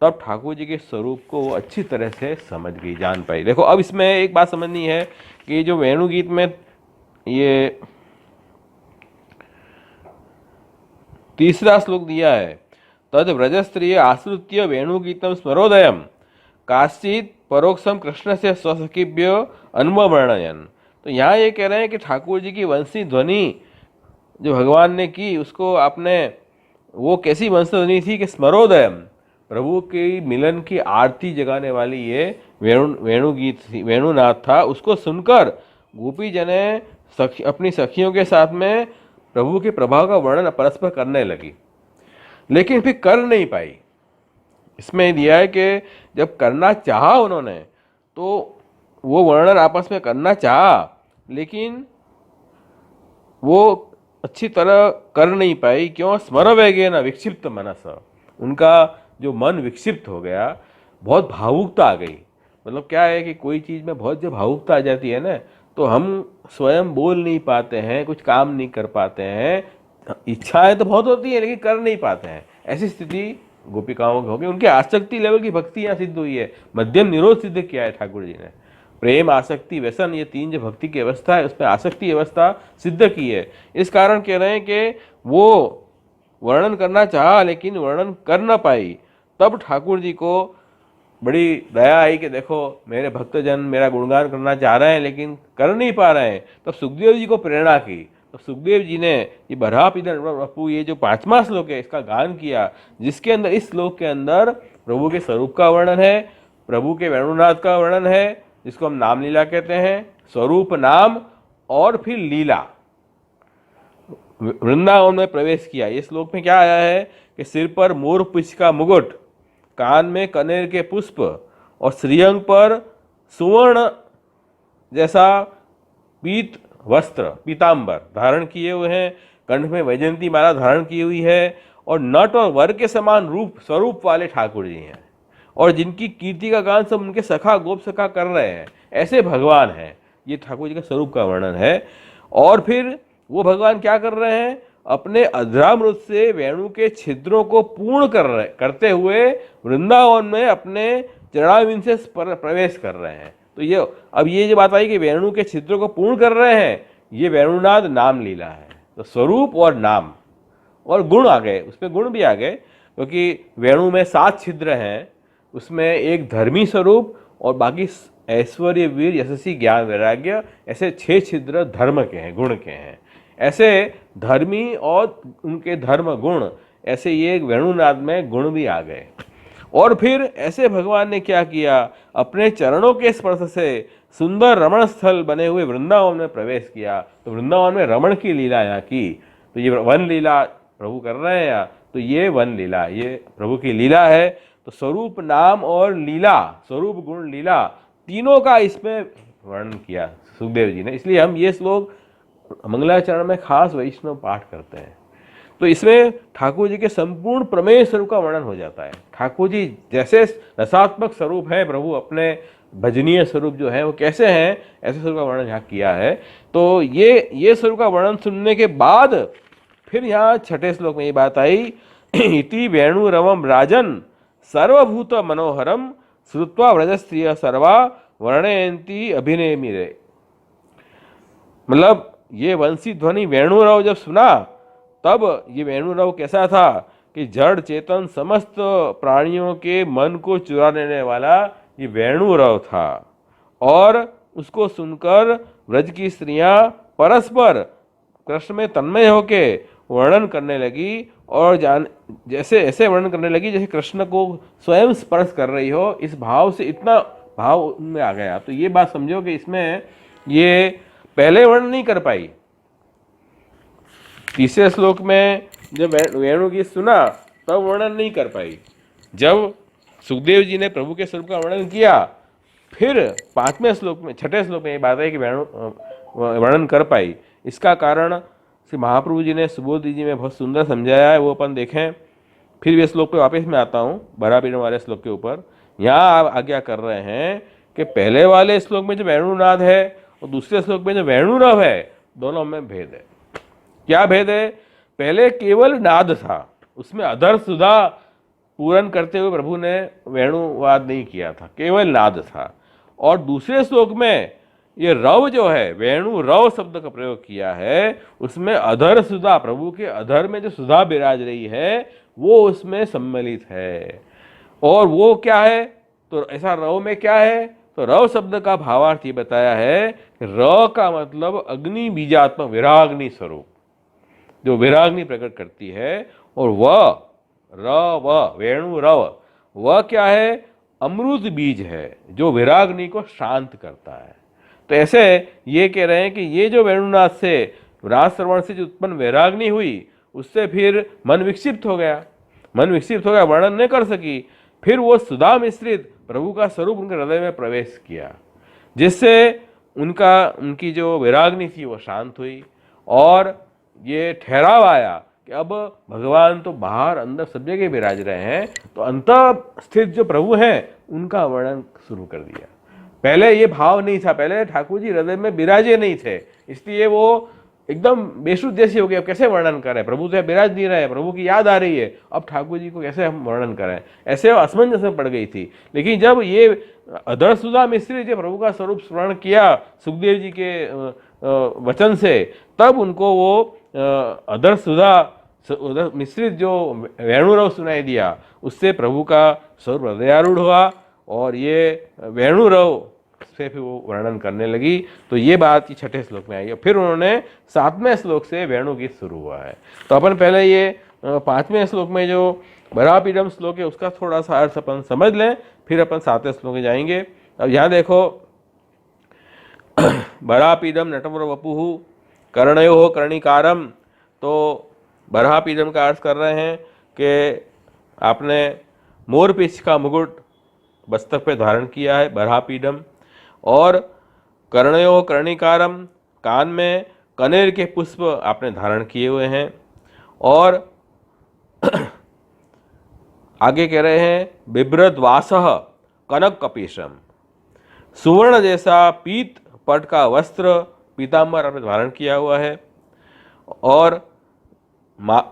तब ठाकुर जी के स्वरूप को वो अच्छी तरह से समझ गई, जान पाई। देखो अब इसमें एक बात समझनी है कि जो वेणुगीत में ये तीसरा श्लोक दिया है, तद व्रजस्त्रिय आश्रित्य वेणुगीतम स्मरोदयम काश्चित परोक्षम कृष्ण से स्वसखिभ्य अन्ववर्णयन। तो यहाँ ये कह रहे हैं कि ठाकुर जी की वंशी ध्वनि जो भगवान ने की उसको आपने, वो कैसी वंश ध्वनि थी कि स्मरोदयम, प्रभु के मिलन की आरती जगाने वाली ये वेणुगीत थी, वेणुनाथ था। उसको सुनकर गोपी जने अपनी सखियों के साथ में प्रभु के प्रभाव का वर्णन परस्पर करने लगी, लेकिन फिर कर नहीं पाई। इसमें दिया है कि जब करना चाहा उन्होंने तो वो वर्णन आपस में करना चाहा, लेकिन वो अच्छी तरह कर नहीं पाई। क्यों? स्मरवेगेन विक्षिप्त मनस, उनका जो मन विक्षिप्त हो गया, बहुत भावुकता आ गई। मतलब क्या है कि कोई चीज़ में बहुत जब भावुकता आ जाती है ना तो हम स्वयं बोल नहीं पाते हैं, कुछ काम नहीं कर पाते हैं। इच्छाएं तो बहुत होती है लेकिन कर नहीं पाते हैं। ऐसी स्थिति गोपिकाओं की होगी। उनकी आसक्ति लेवल की भक्ति यहाँ सिद्ध हुई है। मध्यम निरोध सिद्ध किया है ठाकुर जी ने। प्रेम, आसक्ति, व्यसन, ये तीन जो भक्ति की अवस्था है उसमें आसक्ति अवस्था सिद्ध की है। इस कारण कह रहे हैं कि वो वर्णन करना चाहा लेकिन वर्णन कर ना पाई। तब ठाकुर जी को बड़ी दया आई कि देखो मेरे भक्तजन मेरा गुणगान करना चाह रहे हैं लेकिन कर नहीं पा रहे हैं। तब सुखदेव जी को प्रेरणा की। तो सुखदेव जी ने ये बरहा पीदम वपु, ये जो 5वां श्लोक है इसका गान किया, जिसके अंदर, इस श्लोक के अंदर प्रभु के स्वरूप का वर्णन है, प्रभु के वेणुनाथ का वर्णन है, जिसको हम नाम लीला कहते हैं, स्वरूप नाम और फिर लीला। वृंदावन में प्रवेश किया। ये श्लोक में क्या आया है कि सिर पर मोर पुष्प का मुकुट, कान में कनेर के पुष्प और श्रीअंग पर सुवर्ण जैसा पीत वस्त्र, पीतांबर धारण किए हुए हैं, कंठ में वैजयंती माला धारण की हुई है और नट और वर के समान रूप स्वरूप वाले ठाकुर जी हैं और जिनकी कीर्ति का गान सब उनके सखा गोप सखा कर रहे हैं। ऐसे भगवान हैं। ये ठाकुर जी के स्वरूप का वर्णन है। और फिर वो भगवान क्या कर रहे हैं? अपने अधरामृत से वेणु के छिद्रों को पूर्ण करते हुए वृंदावन में अपने चरणाविंद से प्रवेश कर रहे हैं। तो ये अब ये जो बात आई कि वेणु के छिद्रों को पूर्ण कर रहे हैं, ये वेणुनाद नाम लीला है। तो स्वरूप और नाम और गुण आ गए, उसमें गुण भी आ गए, क्योंकि वेणु में 7 छिद्र हैं, उसमें एक धर्मी स्वरूप और बाकी ऐश्वर्य, वीर, यशस्वी, ज्ञान, वैराग्य, ऐसे 6 छिद्र धर्म के हैं, गुण के हैं। ऐसे धर्मी और उनके धर्म गुण, ऐसे ये वेणुनाद में गुण भी आ गए। और फिर ऐसे भगवान ने क्या किया, अपने चरणों के स्पर्श से सुंदर रमण स्थल बने हुए वृंदावन में प्रवेश किया। तो वृंदावन में रमण की लीला यहाँ की, तो ये वन लीला प्रभु कर रहे हैं यहाँ, तो ये वन लीला, ये प्रभु की लीला है। तो स्वरूप, नाम और लीला, स्वरूप, गुण, लीला, तीनों का इसमें वर्णन किया सुखदेव जी ने। इसलिए हम ये श्लोक मंगलाचरण में खास वैष्णव पाठ करते हैं। तो इसमें ठाकुर जी के संपूर्ण प्रमेय स्वरूप का वर्णन हो जाता है। ठाकुर जी जैसे रसात्मक स्वरूप है, प्रभु अपने भजनीय स्वरूप जो है वो कैसे हैं, ऐसे स्वरूप का वर्णन यहाँ किया है। तो ये स्वरूप का वर्णन सुनने के बाद फिर यहाँ 6ठे श्लोक में ये बात आई, इति वेणुरवम राजन सर्वभूत मनोहरम श्रुत्वा व्रजस्त्रिय सर्वा वर्णयंती अभिनेमिरे। मतलब ये वंशी ध्वनि वेणुरव जब सुना, तब ये वेणुरव कैसा था कि जड़ चेतन समस्त प्राणियों के मन को चुरा लेने वाला ये वेणुरव था। और उसको सुनकर व्रज की स्त्रियां परस्पर कृष्ण में तन्मय होके वर्णन करने लगी, और जैसे ऐसे वर्णन करने लगी जैसे कृष्ण को स्वयं स्पर्श कर रही हो, इस भाव से इतना भाव उनमें आ गया। तो ये बात समझो कि इसमें ये पहले वर्णन नहीं कर पाई। तीसरे श्लोक में जब वेणु की सुना तब वर्णन नहीं कर पाई। जब सुखदेव जी ने प्रभु के स्वरूप का वर्णन किया, फिर 5वें श्लोक में, 6ठे श्लोक में ये बात है कि वेणु वर्णन कर पाई। इसका कारण श्री महाप्रभु जी ने सुबोध जी में बहुत सुंदर समझाया है, वो अपन देखें। फिर भी श्लोक पे वापस मैं आता हूँ, बराबर वाले श्लोक के ऊपर। यहाँ आप आज्ञा कर रहे हैं कि पहले वाले श्लोक में जो वेणुनाद है और दूसरे श्लोक में जो वेणुरव है, दोनों में भेद है। क्या भेद है? पहले केवल नाद था, उसमें अधर सुधा पूर्ण करते हुए प्रभु ने वेणुवाद नहीं किया था, केवल नाद था। और दूसरे श्लोक में ये रव जो है, वेणु रव शब्द का प्रयोग किया है, उसमें अधर सुधा, प्रभु के अधर में जो सुधा विराज रही है वो उसमें सम्मिलित है। और वो क्या है? तो ऐसा रव में क्या है? तो रव शब्द का भावार्थ ये बताया है, र का मतलब अग्नि बीजात्मक विराग्नि स्वरूप, जो विराग्नि प्रकट करती है। और व, र व, वेणु रव, वह क्या है? अमृत बीज है जो विराग्नि को शांत करता है। तो ऐसे ये कह रहे हैं कि ये जो वेणुनाथ से, राज श्रवण से जो उत्पन्न वैराग्नि हुई, उससे फिर मन विक्षिप्त हो गया, मन विक्षिप्त हो गया, वर्णन नहीं कर सकी। फिर वो सुधा मिश्रित प्रभु का स्वरूप उनके हृदय में प्रवेश किया, जिससे उनकी जो वैराग्नि थी वो शांत हुई। और ये ठहराव आया कि अब भगवान तो बाहर अंदर सब जगह विराज रहे हैं, तो अंतर स्थित जो प्रभु हैं उनका वर्णन शुरू कर दिया। पहले ये भाव नहीं था, पहले ठाकुर जी हृदय में विराजे नहीं थे, इसलिए वो एकदम बेसुद्देश्य हो गया। अब कैसे वर्णन करें? प्रभु तो विराज नहीं रहे, प्रभु की याद आ रही है, अब ठाकुर जी को कैसे हम वर्णन करें? ऐसे असमंजस में पड़ गई थी। लेकिन जब ये अधर सुधा मिश्री जो प्रभु का स्वरूप स्मरण किया सुखदेव जी के वचन से, तब उनको वो अधर सुधा मिश्रित जो वेणुरव सुनाई दिया, उससे प्रभु का स्वरूप हृदयारूढ़ हुआ और ये वेणुरव से फिर वो वर्णन करने लगी। तो ये बात 6ठे श्लोक में आई है। फिर उन्होंने 7वें श्लोक से वेणु गीत शुरू हुआ है। तो अपन पहले ये 5वें श्लोक में जो बरापीडम श्लोक है उसका थोड़ा सा अर्थ अपन समझ लें, फिर अपन 7वें श्लोक में जाएंगे। अब यहाँ देखो, बरापीडम नटवर वपुहु कर्णयो कर्णिकारम। तो बरापीडम का अर्थ कर रहे हैं कि आपने मोरपीछ का मुकुट मस्तक पे धारण किया है, बरापीडम। और कर्णयो कर्णिकारम, कान में कनेर के पुष्प आपने धारण किए हुए हैं। और आगे कह रहे हैं बिभ्रद्वासः कनक कपीशम, सुवर्ण जैसा पीत पट का वस्त्र पीताम्बर आपने धारण किया हुआ है। और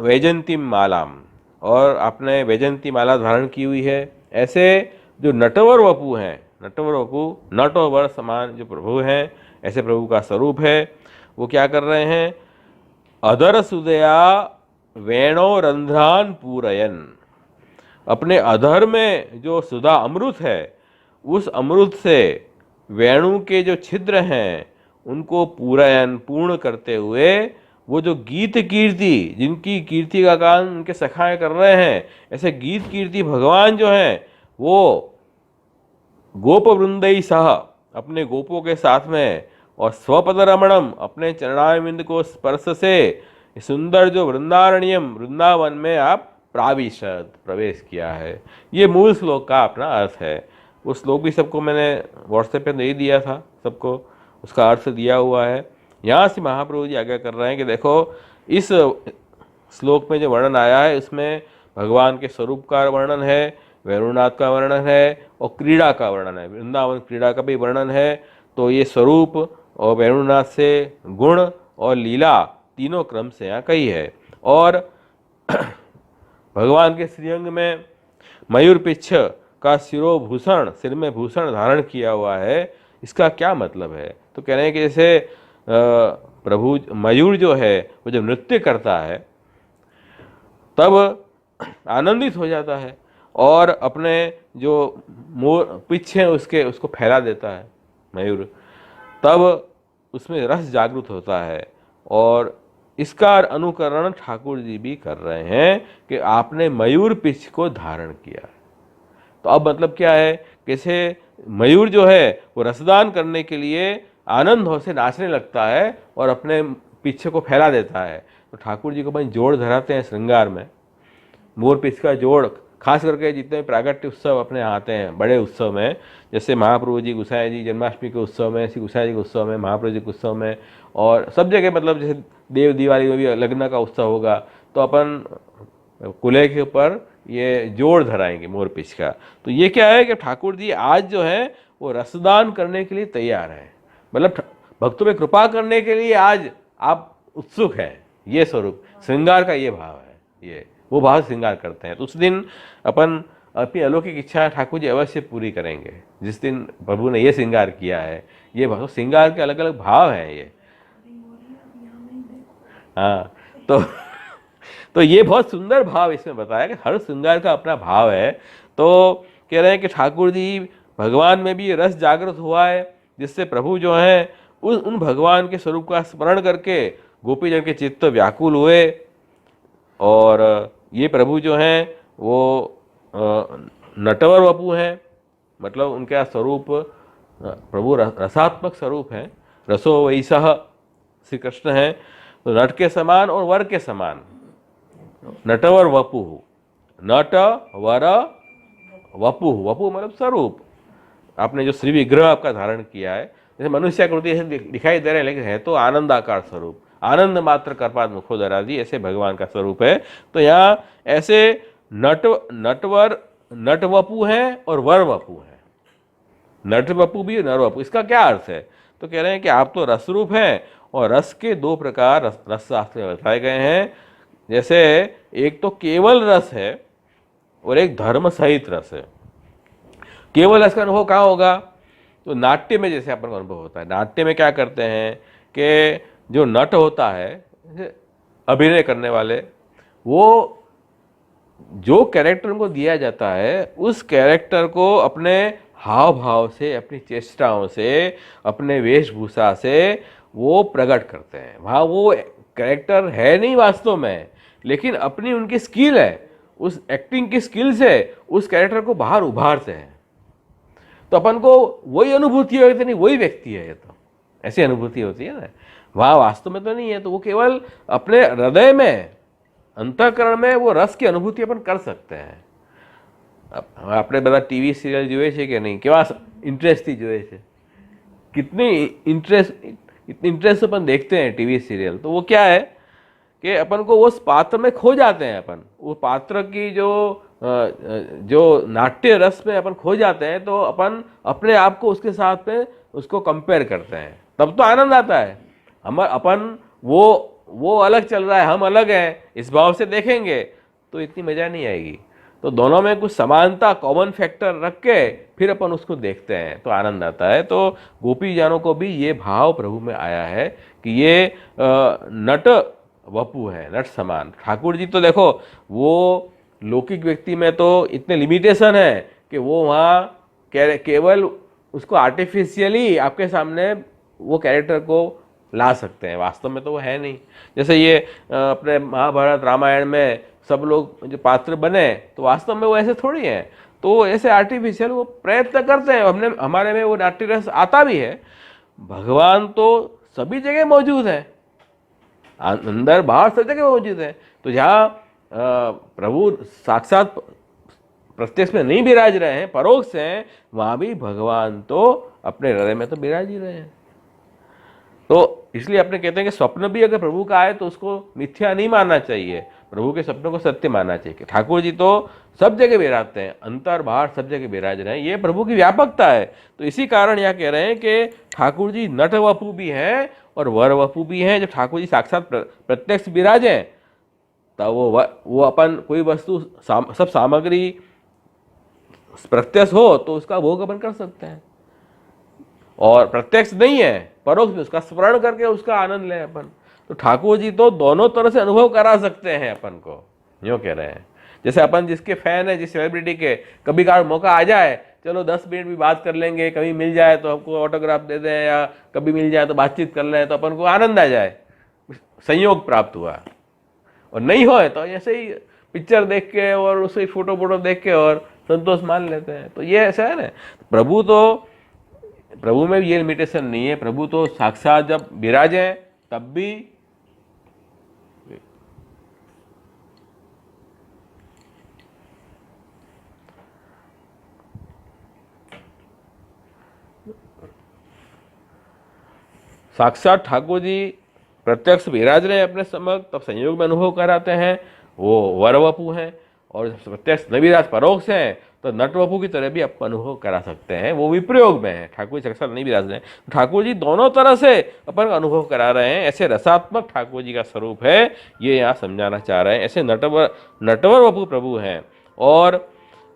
वैजंती मालाम, और आपने वैजंती माला धारण की हुई है। ऐसे जो नटवर वपु हैं, नटवर वपु, नट और वर समान जो प्रभु हैं, ऐसे प्रभु का स्वरूप है, वो क्या कर रहे हैं? अधर सुदया वेणो रंध्रान पूरयन, अपने अधर में जो सुधा अमृत है, उस अमृत से वेणु के जो छिद्र हैं उनको पूरयन पूर्ण करते हुए, वो जो गीत कीर्ति, जिनकी कीर्ति का गान उनके सखाए कर रहे हैं, ऐसे गीत कीर्ति भगवान जो हैं वो गोप वृंदई सह, अपने गोपों के साथ में, और स्वपद रमणम, अपने चरणारविंद को स्पर्श से सुंदर जो वृंदारण्यम, वृंदावन में आप प्राविशद, प्रवेश किया है। ये मूल श्लोक का अपना अर्थ है। वो श्लोक भी सबको मैंने व्हाट्सएप पे दे दिया था, सबको उसका अर्थ दिया हुआ है। यहाँ से महाप्रभु जी आज्ञा कर रहे हैं कि देखो, इस श्लोक में जो वर्णन आया है इसमें भगवान के स्वरूप का वर्णन है, वैरुनाथ का वर्णन है और क्रीड़ा का वर्णन है, वृंदावन क्रीड़ा का भी वर्णन है। तो ये स्वरूप और वैरुनाथ से गुण और लीला तीनों क्रम से यहाँ कही है। और भगवान के श्रीअंग में मयूर पिच्छ का शिरोभूषण, सिर में भूषण धारण किया हुआ है, इसका क्या मतलब है? तो कह रहे हैं कि जैसे प्रभु मयूर जो है वो जब नृत्य करता है तब आनंदित हो जाता है और अपने जो मोर पिच्छ है उसको फैला देता है मयूर, तब उसमें रस जागृत होता है। और इसका अनुकरण ठाकुर जी भी कर रहे हैं कि आपने मयूर पिच्छ को धारण किया। तो अब मतलब क्या है, कैसे मयूर जो है वो रसदान करने के लिए आनंद हो से नाचने लगता है और अपने पिच्छ को फैला देता है। तो ठाकुर जी को भाई जोड़ धराते हैं श्रृंगार में, मोर पिच्छ का जोड़, खास करके जितने प्रागट्य उत्सव अपने आते हैं बड़े उत्सव में, जैसे महाप्रभु जी गुसाई जी जन्माष्टमी के उत्सव में, श्री गुसाई जी के उत्सव में, महाप्रभु जी के उत्सव में, और सब जगह मतलब जैसे देव दिवाली में भी लग्न का उत्सव होगा तो अपन कुल्हे के ऊपर ये जोड़ धराएंगे मोर पिच्छ का। तो ये क्या है कि ठाकुर जी आज जो है वो रसदान करने के लिए तैयार है, मतलब भक्तों में कृपा करने के लिए आज आप उत्सुक हैं। ये स्वरूप श्रृंगार का ये भाव है, ये वो भाव श्रृंगार करते हैं। तो उस दिन अपन अपनी अलौकिक इच्छा ठाकुर जी अवश्य पूरी करेंगे, जिस दिन प्रभु ने ये श्रृंगार किया है। ये भाव श्रृंगार के अलग अलग भाव हैं ये। हाँ, तो ये बहुत सुंदर भाव इसमें बताया कि हर श्रृंगार का अपना भाव है। तो कह रहे हैं कि ठाकुर जी भगवान में भी रस जागृत हुआ है, जिससे प्रभु जो हैं उन भगवान के स्वरूप का स्मरण करके गोपीजन के चित्त व्याकुल हुए। और ये प्रभु जो हैं वो नटवर वपु हैं, मतलब उनका स्वरूप प्रभु रसात्मक स्वरूप है, रसो वैसह श्री कृष्ण हैं। तो नट के समान और वर के समान, नटवर वपु, नट वर वपु, वपु मतलब स्वरूप। आपने जो श्री विग्रह आपका धारण किया है, जैसे मनुष्याकृति ऐसे दिखाई दे रहे हैं, लेकिन है तो आनंदाकार स्वरूप, आनंद मात्र कर्पाद मुखोदरादि, ऐसे भगवान का स्वरूप है। तो यहाँ ऐसे नटवर नट वपु हैं और वर वपु हैं, नट वपु भी नर वपु। इसका क्या अर्थ है? तो कह रहे हैं कि आप तो रस रूप हैं, और रस के दो प्रकार रस शास्त्र में बताए गए हैं। जैसे एक तो केवल रस है और एक धर्म सहित रस है। केवल रस का अनुभव कहाँ होगा? तो नाट्य में जैसे अपन को अनुभव होता है। नाट्य में क्या करते हैं कि जो नट होता है, अभिनय करने वाले, वो जो कैरेक्टर उनको दिया जाता है उस कैरेक्टर को अपने हाव भाव से, अपनी चेष्टाओं से, अपने वेशभूषा से वो प्रकट करते हैं। वहाँ वो कैरेक्टर है नहीं वास्तव में, लेकिन अपनी उनकी स्किल है, उस एक्टिंग की स्किल से उस कैरेक्टर को बाहर उभारते हैं। तो अपन को वही अनुभूति होती नहीं, वही व्यक्ति है ये, तो ऐसी अनुभूति होती है ना, वहाँ वास्तव में तो नहीं है। तो वो केवल अपने हृदय में, अंतःकरण में वो रस की अनुभूति अपन कर सकते हैं। આપણે બધા ટીવી સિરિયલ જોઈએ છે કે નહીં? કેવા ઇન્ટરેસ્ટથી જોઈએ છે, कितनी इंटरेस्ट अपन देखते हैं टीवी सीरियल। तो वो क्या है कि अपन को उस पात्र में खो जाते हैं, अपन वो पात्र की जो नाट्य रस में अपन खो जाते हैं। तो अपन अपने आप को उसके साथ में उसको कंपेयर करते हैं, तब तो आनंद आता है। हम अपन वो अलग चल रहा है, हम अलग हैं, इस भाव से देखेंगे तो इतनी मज़ा नहीं आएगी। तो दोनों में कुछ समानता, कॉमन फैक्टर रख के फिर अपन उसको देखते हैं तो आनंद आता है। तो गोपी जनों को भी ये भाव प्रभु में आया है कि ये नट वपु है, नट समान। ठाकुर जी तो देखो वो लौकिक व्यक्ति में तो इतने लिमिटेशन है कि वो वहाँ केवल उसको आर्टिफिशियली आपके सामने वो कैरेक्टर को ला सकते हैं, वास्तव में तो वो है नहीं। जैसे ये अपने महाभारत रामायण में सब लोग जो पात्र बने तो वास्तव में वो ऐसे थोड़ी हैं, तो ऐसे आर्टिफिशियल वो प्रयत्न करते हैं। हमने हमारे में वो नाट्य रस आता भी है। भगवान तो सभी जगह मौजूद है, अंदर बाहर सब जगह मौजूद है। तो जहाँ प्रभु साक्षात प्रत्यक्ष में नहीं विराज रहे हैं, परोक्ष हैं, वहाँ भी भगवान तो अपने हृदय में तो विराज ही रहे हैं। तो इसलिए अपने कहते हैं कि स्वप्न भी अगर प्रभु का आए तो उसको मिथ्या नहीं मानना चाहिए, प्रभु के सपनों को सत्य मानना चाहिए। ठाकुर जी तो सब जगह विराजते हैं, अंतर बाहर सब जगह विराज रहे हैं, ये प्रभु की व्यापकता है। तो इसी कारण यह कह रहे हैं कि ठाकुर जी नट वपु भी हैं और वर वपु भी हैं। जब ठाकुर जी साक्षात प्रत्यक्ष विराजें तब वो अपन कोई वस्तु सब सामग्री प्रत्यक्ष हो तो उसका भोग अपन कर सकते हैं, और प्रत्यक्ष नहीं है परोक्ष में उसका स्मरण करके उसका आनंद लें अपन। तो ठाकुर जी तो दोनों तरह से अनुभव करा सकते हैं अपन को, यूँ कह रहे हैं। जैसे अपन जिसके फैन है, जिस सेलिब्रिटी के कभी कभार मौका आ जाए, चलो 10 मिनट भी बात कर लेंगे, कभी मिल जाए तो हमको ऑटोग्राफ दे दें, या कभी मिल जाए तो बातचीत कर लें, तो अपन को आनंद आ जाए, संयोग प्राप्त हुआ। और नहीं हो तो ऐसे ही पिक्चर देख के और उसे फोटो देख के और संतोष मान लेते हैं। तो ये ऐसा है ना, प्रभु में ये लिमिटेशन नहीं है। प्रभु तो साक्षात जब विराजे तब भी साक्षात ठाकुर जी प्रत्यक्ष विराज रहे हैं अपने समक्ष, तब संयोग में अनुभव कराते हैं, वो वर वपु हैं। और प्रत्यक्ष न विराज परोक्ष हैं तो नट वपु की तरह भी आप अनुभव करा सकते हैं, वो विप्रयोग में है। ठाकुर जी साक्षात नहीं विराज रहे हैं, ठाकुर जी दोनों तरह से अपन अनुभव करा रहे हैं। ऐसे रसात्मक ठाकुर जी का स्वरूप है, ये यहाँ समझाना चाह रहे हैं। ऐसे नटवर वपु प्रभु हैं। और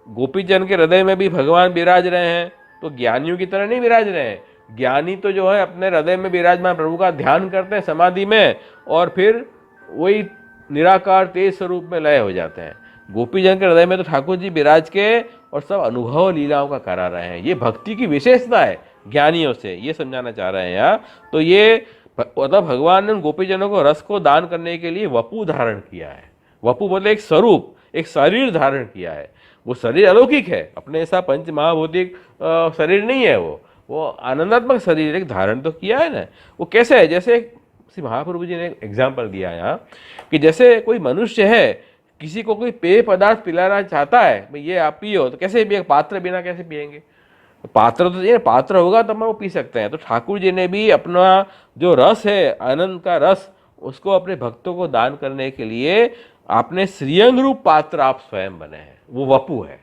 गोपीजन के हृदय में भी भगवान विराज रहे हैं, तो ज्ञानियों की तरह नहीं विराज रहे हैं। ज्ञानी तो जो है अपने हृदय में विराजमान प्रभु का ध्यान करते हैं समाधि में, और फिर वही निराकार तेज स्वरूप में लय हो जाते हैं। गोपीजन के हृदय में तो ठाकुर जी विराज के और सब अनुभव लीलाओं का करा रहे हैं। ये भक्ति की विशेषता है ज्ञानियों से, ये समझाना चाह रहे हैं यहाँ। तो ये मतलब भगवान ने गोपीजनों को रस को दान करने के लिए वपु धारण किया है। वपु मतलब एक स्वरूप, एक शरीर धारण किया है। वो शरीर अलौकिक है, अपने ऐसा पंच महाभौतिक शरीर नहीं है, वो आनंदात्मक शरीर एक धारण तो किया है ना। वो कैसे है, जैसे श्री महाप्रभु जी ने एग्जाम्पल दिया यहाँ कि जैसे कोई मनुष्य है, किसी को कोई पेय पदार्थ पिलाना चाहता है, भाई ये आप पियो, तो कैसे पिए, पात्र बिना कैसे पिएंगे? पात्र तो ये पात्र होगा तब हम वो पी सकते हैं। तो ठाकुर जी ने भी अपना जो रस है, आनंद का रस, उसको अपने भक्तों को दान करने के लिए आपने श्रीअंग रूप पात्र आप स्वयं बने हैं। वो वपु है,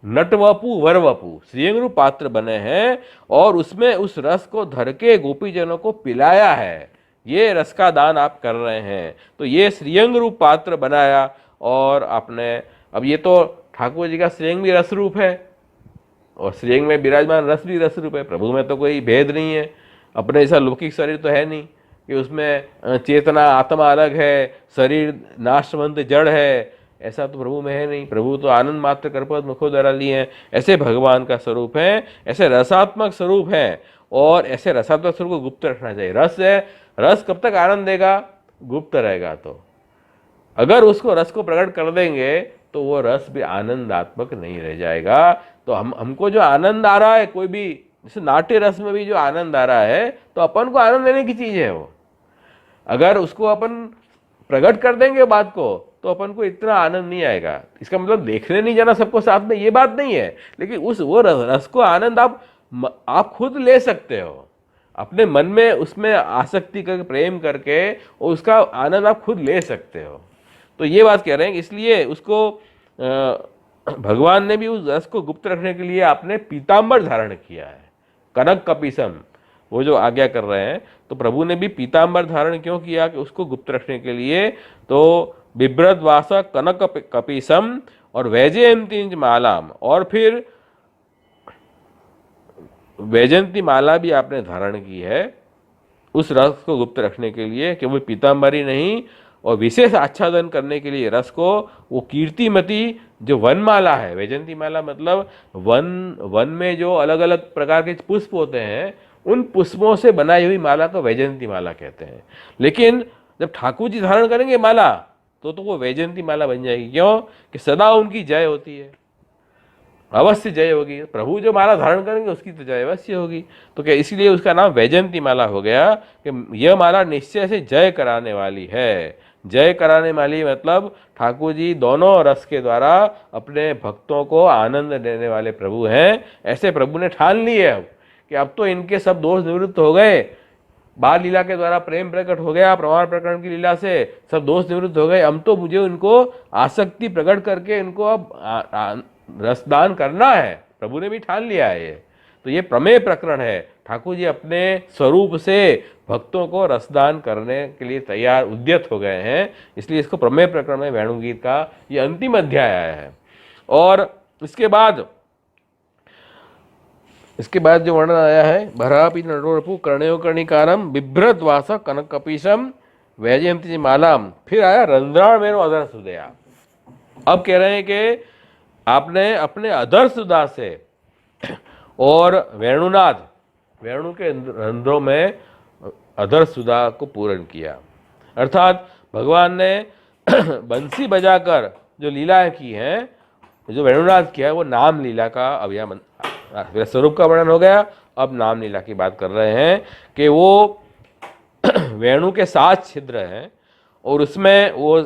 नट वपु वर वपु, श्रीअंग रूप पात्र बने हैं, और उसमें उस रस को धर के गोपीजनों को पिलाया है। ये रस का दान आप कर रहे हैं, तो ये श्रीअंग रूप पात्र बनाया। और आपने अब ये तो ठाकुर जी का श्रीअंग भी रस रूप है, और श्रीअंग में विराजमान रस भी रस रूप है। प्रभु में तो कोई भेद नहीं है, अपने ऐसा लौकिक शरीर तो है नहीं कि उसमें चेतना आत्मा अलग है, शरीर नाशवंत जड़ है, ऐसा तो प्रभु में है नहीं। प्रभु तो आनंद मात्र करपद मुखोदरा लिए हैं, ऐसे भगवान का स्वरूप है, ऐसे रसात्मक स्वरूप है। और ऐसे रसात्मक स्वरूप को गुप्त रखना चाहिए। रस है, रस कब तक आनंद देगा, गुप्त रहेगा। तो अगर उसको रस को प्रकट कर देंगे तो वो रस भी आनंदात्मक नहीं रह जाएगा। तो हमको जो आनंद आ रहा है, कोई भी जैसे नाट्य रस में भी जो आनंद आ रहा है, तो अपन को आनंद देने की चीज है वो। अगर उसको अपन प्रकट कर देंगे बात को, तो अपन को इतना आनंद नहीं आएगा। इसका मतलब देखने नहीं जाना सबको साथ में, ये बात नहीं है, लेकिन वो रस को आनंद आप खुद ले सकते हो अपने मन में, उसमें आसक्ति करके प्रेम करके, और उसका आनंद आप खुद ले सकते हो। तो ये बात कह रहे हैं। इसलिए उसको भगवान ने भी उस रस को गुप्त रखने के लिए आपने पीताम्बर धारण किया है, कनक कपीसम, वो जो आज्ञा कर रहे हैं। तो प्रभु ने भी पीताम्बर धारण क्यों किया, कि उसको गुप्त रखने के लिए। तो बिभ्रत वास कनक कपीसम, और वैजयंती मालाम, और फिर वैजयंती माला भी आपने धारण की है उस रस को गुप्त रखने के लिए, केवल पीताम्बरी नहीं, और विशेष आच्छादन करने के लिए रस को वो कीर्तिमती जो वनमाला है, वैजयंती माला मतलब वन में जो अलग अलग प्रकार के पुष्प होते हैं उन पुष्पों से बनाई हुई माला को वैजयंती माला कहते हैं। लेकिन जब ठाकुर जी धारण करेंगे माला तो वो वैजयंती माला बन जाएगी। क्यों? कि सदा उनकी जय होती है, अवश्य जय होगी। प्रभु जो माला धारण करेंगे उसकी तो जय अवश्य होगी। तो क्या इसलिए उसका नाम वैजयंती माला हो गया कि यह माला निश्चय से जय कराने वाली है। जय कराने वाली मतलब ठाकुर जी दोनों रस के द्वारा अपने भक्तों को आनंद देने वाले प्रभु हैं। ऐसे प्रभु ने ठान ली है कि अब तो इनके सब दोष निवृत्त हो गए, बाल लीला के द्वारा प्रेम प्रकट हो गया, प्रमाण प्रकरण की लीला से सब दोष निवृत्त हो गए, अब तो मुझे उनको आसक्ति प्रकट करके इनको अब रसदान करना है। प्रभु ने भी ठान लिया है ये। तो ये प्रमेय प्रकरण है, ठाकुर जी अपने स्वरूप से भक्तों को रसदान करने के लिए तैयार उद्यत हो गए हैं, इसलिए इसको प्रमेय प्रकरण में वेणुगीत का ये अंतिम अध्याय आया है। और इसके बाद जो वर्णन आया है, भरापि नटोरपु कर्णयो कर्णिकारम बिभ्रद्वास कनक कपीशम वैजयंती मालाम, फिर आया रंध्राण मेरो अधर सुदया। अब कह रहे हैं कि आपने अपने अधर सुधा से और वेणुनाद, वेणु के रंध्रों में अधर सुधा को पूर्ण किया, अर्थात भगवान ने बंसी बजाकर जो लीलाएं की हैं, जो वेणुनाद किया है, वो नाम लीला का अभियान स्वरूप का वर्णन हो गया। अब नाम लीला की बात कर रहे हैं कि वो वेणु के 7 छिद्र हैं और उसमें वो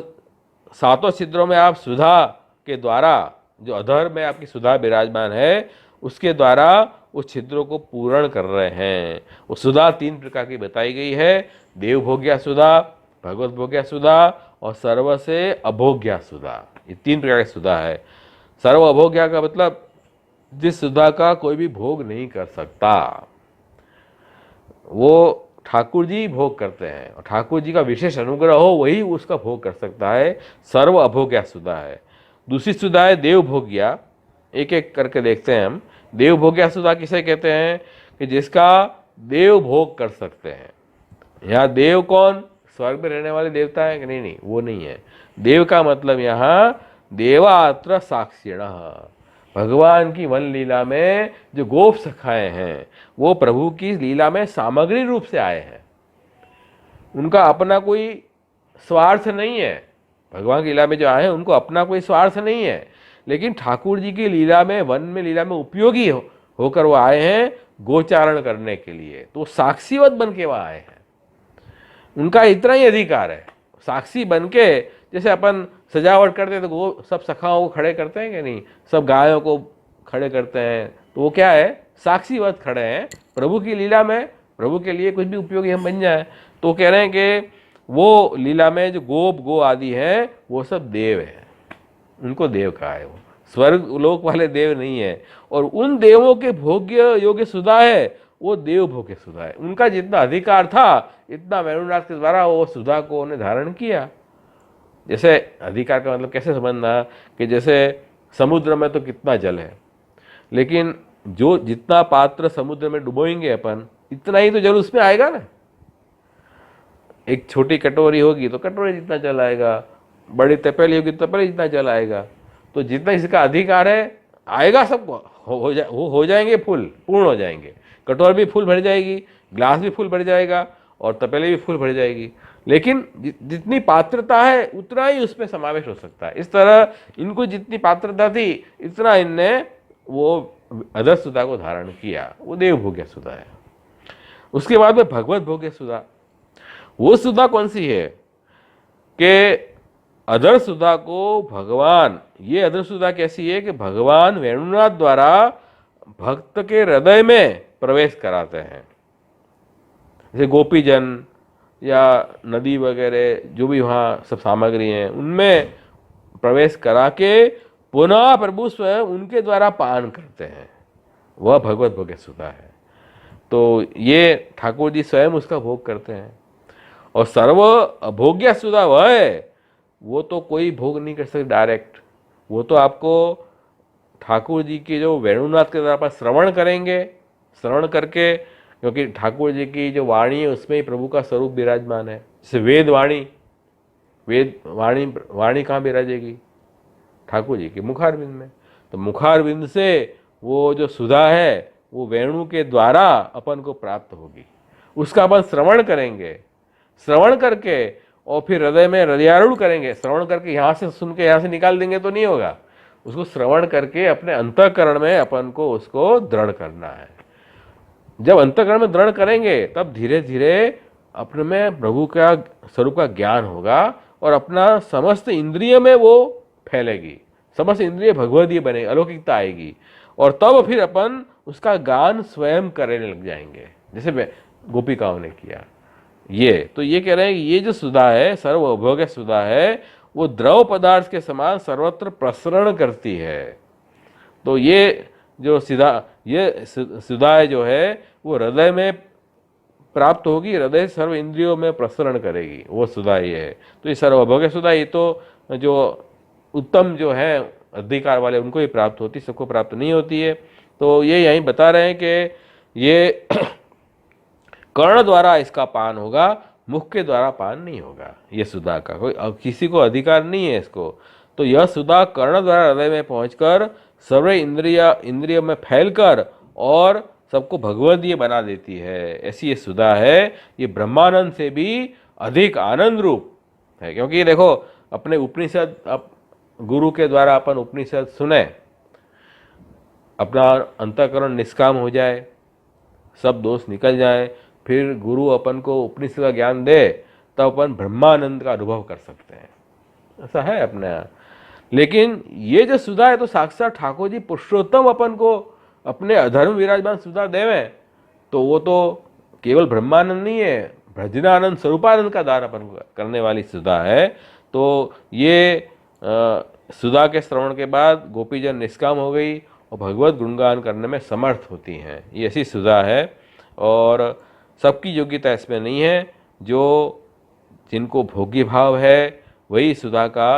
7 छिद्रों में आप सुधा के द्वारा, जो अधर में आपकी सुधा विराजमान है, उसके द्वारा उस छिद्रों को पूर्ण कर रहे हैं। वो सुधा 3 प्रकार की बताई गई है, देव भोग्या सुधा, भगवत भोग्या सुधा और सर्व से अभोग्या सुधा। ये 3 प्रकार की सुधा है। सर्व अभोग्या का मतलब जिस सुधा का कोई भी भोग नहीं कर सकता, वो ठाकुर जी भोग करते हैं और ठाकुर जी का विशेष अनुग्रह हो वही उसका भोग कर सकता है, सर्व अभोग्या सुधा है। दूसरी सुधा है देव भोग्या, एक एक करके देखते हैं हम। देव भोग्या सुधा किसे कहते हैं? कि जिसका देव भोग कर सकते हैं। यहाँ देव कौन? स्वर्ग में रहने वाले देवता है कि नहीं, वो नहीं है। देव का मतलब यहाँ देवात्र साक्षिण, भगवान की वन लीला में जो गोप सखाए हैं वो प्रभु की लीला में सामग्री रूप से आए हैं, उनका अपना कोई स्वार्थ नहीं है। भगवान की लीला में जो आए हैं उनको अपना कोई स्वार्थ नहीं है, लेकिन ठाकुर जी की लीला में, वन में लीला में उपयोगी होकर वो आए हैं गोचारण करने के लिए। तो साक्षीवत बन के वहाँ आए हैं, उनका इतना ही अधिकार है। साक्षी बन के, जैसे अपन सजावट करते हैं तो वो सब सखाओं को खड़े करते हैं कि नहीं, सब गायों को खड़े करते हैं, तो वो क्या है? साक्षीवत खड़े हैं प्रभु की लीला में, प्रभु के लिए कुछ भी उपयोगी हम बन जाए। तो कह रहे हैं कि वो लीला में जो गोप गो आदि हैं वो सब देव हैं, उनको देव कहा है। वो स्वर्ग लोक वाले देव नहीं है, और उन देवों के भोग्य योग्य सुधा है वो देव भोग्य सुधा है। उनका जितना अधिकार था इतना वेणुनाथ के द्वारा वो सुधा को उन्हें धारण किया। जैसे अधिकार का मतलब कैसे समझना कि जैसे समुद्र में तो कितना जल है, लेकिन जो जितना पात्र समुद्र में डुबोएंगे अपन, इतना ही तो जल उसमें आएगा ना। एक छोटी कटोरी होगी तो कटोरी जितना जल आएगा, बड़ी तपेली होगी तो तपेली जितना जल आएगा। तो जितना इसका अधिकार है आएगा सबको, हो जाएंगे फुल, पूर्ण हो जाएंगे। कटोरी भी फुल भर जाएगी, ग्लास भी फुल भर जाएगा और तपेली भी फुल भर जाएगी, लेकिन जितनी पात्रता है उतना ही उसमें समावेश हो सकता है। इस तरह इनको जितनी पात्रता थी इतना इनने वो अधर सुधा को धारण किया, वो देव भोग्य सुधा है। उसके बाद में भगवत भोग्य सुधा, वो सुधा कौन सी है कि अधर सुधा को भगवान, ये अधर सुधा कैसी है कि भगवान वेणुनाथ द्वारा भक्त के हृदय में प्रवेश कराते हैं। जैसे गोपीजन या नदी वगैरह जो भी वहाँ सब सामग्री हैं उनमें प्रवेश करा के पुनः प्रभु स्वयं उनके द्वारा पान करते हैं, वह भगवत भोग्य सुधा है। तो ये ठाकुर जी स्वयं उसका भोग करते हैं। और सर्व अभोग्य सुधा वह है, वो तो कोई भोग नहीं कर सकते डायरेक्ट, वो तो आपको ठाकुर जी के जो वेणुनाथ के द्वारा पर श्रवण करेंगे, श्रवण करके, क्योंकि ठाकुर जी की जो वाणी है उसमें ही प्रभु का स्वरूप विराजमान है। जैसे वेद वाणी, वेद वाणी, वाणी कहाँ विराजेगी? ठाकुर जी के मुखारविंद में। तो मुखारविंद से वो जो सुधा है वो वेणु के द्वारा अपन को प्राप्त होगी, उसका अपन श्रवण करेंगे, श्रवण करके और फिर हृदय में हृदयारूढ़ करेंगे। श्रवण करके यहाँ से सुन के यहाँ से निकाल देंगे तो नहीं होगा, उसको श्रवण करके अपने अंतःकरण में अपन को उसको दृढ़ करना है। जब अंतःकरण में दृढ़ करेंगे तब धीरे धीरे अपने में प्रभु का स्वरूप का ज्ञान होगा और अपना समस्त इंद्रिय में वो फैलेगी, समस्त इंद्रिय भगवदीय बने, अलौकिकता आएगी, और तब फिर अपन उसका गान स्वयं करने लग जाएंगे, जैसे गोपिकाओं ने किया। ये तो ये कह रहे हैं कि ये जो सुधा है, सर्वभोग्य सुधा है, वो द्रव पदार्थ के समान सर्वत्र प्रसरण करती है। तो ये जो ये सुधा जो है वो हृदय में प्राप्त होगी, हृदय सर्व इंद्रियों में प्रसरण करेगी, वो सुधा ये है। तो ये सर्वभोग्य सुधा, ये तो जो उत्तम जो है अधिकार वाले उनको ही प्राप्त होती, सबको प्राप्त नहीं होती है। तो ये यहीं बता रहे हैं कि ये कर्ण द्वारा इसका पान होगा, मुख के द्वारा पान नहीं होगा। ये सुधा का कोई किसी को अधिकार नहीं है इसको। तो यह सुधा कर्ण द्वारा हृदय में पहुंचकर सर्व इंद्रिय में फैलकर और सबको भगवदीय बना देती है, ऐसी ये सुधा है। ये ब्रह्मानंद से भी अधिक आनंद रूप है, क्योंकि देखो अपने उपनिषद, अब गुरु के द्वारा अपन उपनिषद सुने, अपना अंतःकरण निष्काम हो जाए, सब दोष निकल जाए, फिर गुरु अपन को उपनिषद का ज्ञान दे, तब अपन ब्रह्मानंद का अनुभव कर सकते हैं, ऐसा है अपने यहाँ। लेकिन ये जो सुधा है तो साक्षात ठाकुर जी पुरुषोत्तम अपन को अपने अधर्म विराजमान सुधा देवें, तो वो तो केवल ब्रह्मानंद नहीं है, भजनानंद स्वरूपानंद का दान अपन को करने वाली सुधा है। तो ये सुधा के श्रवण के बाद गोपीजन निष्काम हो गई और भगवत गुणगान करने में समर्थ होती हैं, ये ऐसी सुधा है। और सबकी योग्यता इसमें नहीं है, जो जिनको भोगी भाव है वही सुधा का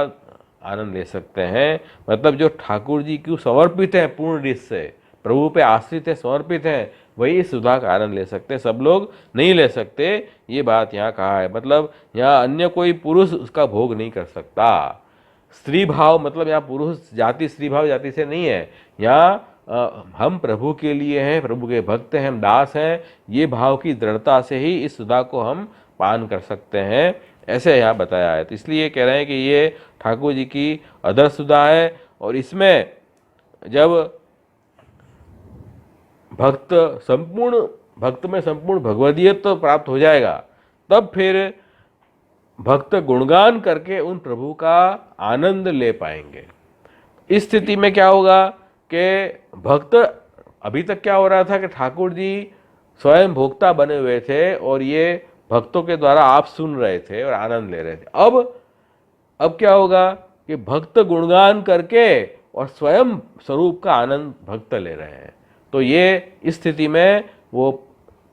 आनंद ले सकते हैं। मतलब जो ठाकुर जी क्यों समर्पित हैं, पूर्ण रीत से प्रभु पे आश्रित है, समर्पित हैं, वही सुधा का आनंद ले सकते हैं, सब लोग नहीं ले सकते। ये बात यहाँ कहा है, मतलब यहाँ अन्य कोई पुरुष उसका भोग नहीं कर सकता। स्त्री भाव मतलब यहाँ पुरुष जाति, स्त्री भाव जाति से नहीं है, यहाँ हम प्रभु के लिए हैं, प्रभु के भक्त हैं, हम दास हैं, ये भाव की दृढ़ता से ही इस सुधा को हम पान कर सकते हैं, ऐसे यहाँ बताया है। तो इसलिए कह रहे हैं कि ये ठाकुर जी की अधर सुधा है। और इसमें जब भक्त में संपूर्ण भगवदीयत्व तो प्राप्त हो जाएगा, तब फिर भक्त गुणगान करके उन प्रभु का आनंद ले पाएंगे। इस स्थिति में क्या होगा कि भक्त, अभी तक क्या हो रहा था कि ठाकुर जी स्वयं भोक्ता बने हुए थे और ये भक्तों के द्वारा आप सुन रहे थे और आनंद ले रहे थे। अब क्या होगा कि भक्त गुणगान करके और स्वयं स्वरूप का आनंद भक्त ले रहे हैं। तो ये इस स्थिति में वो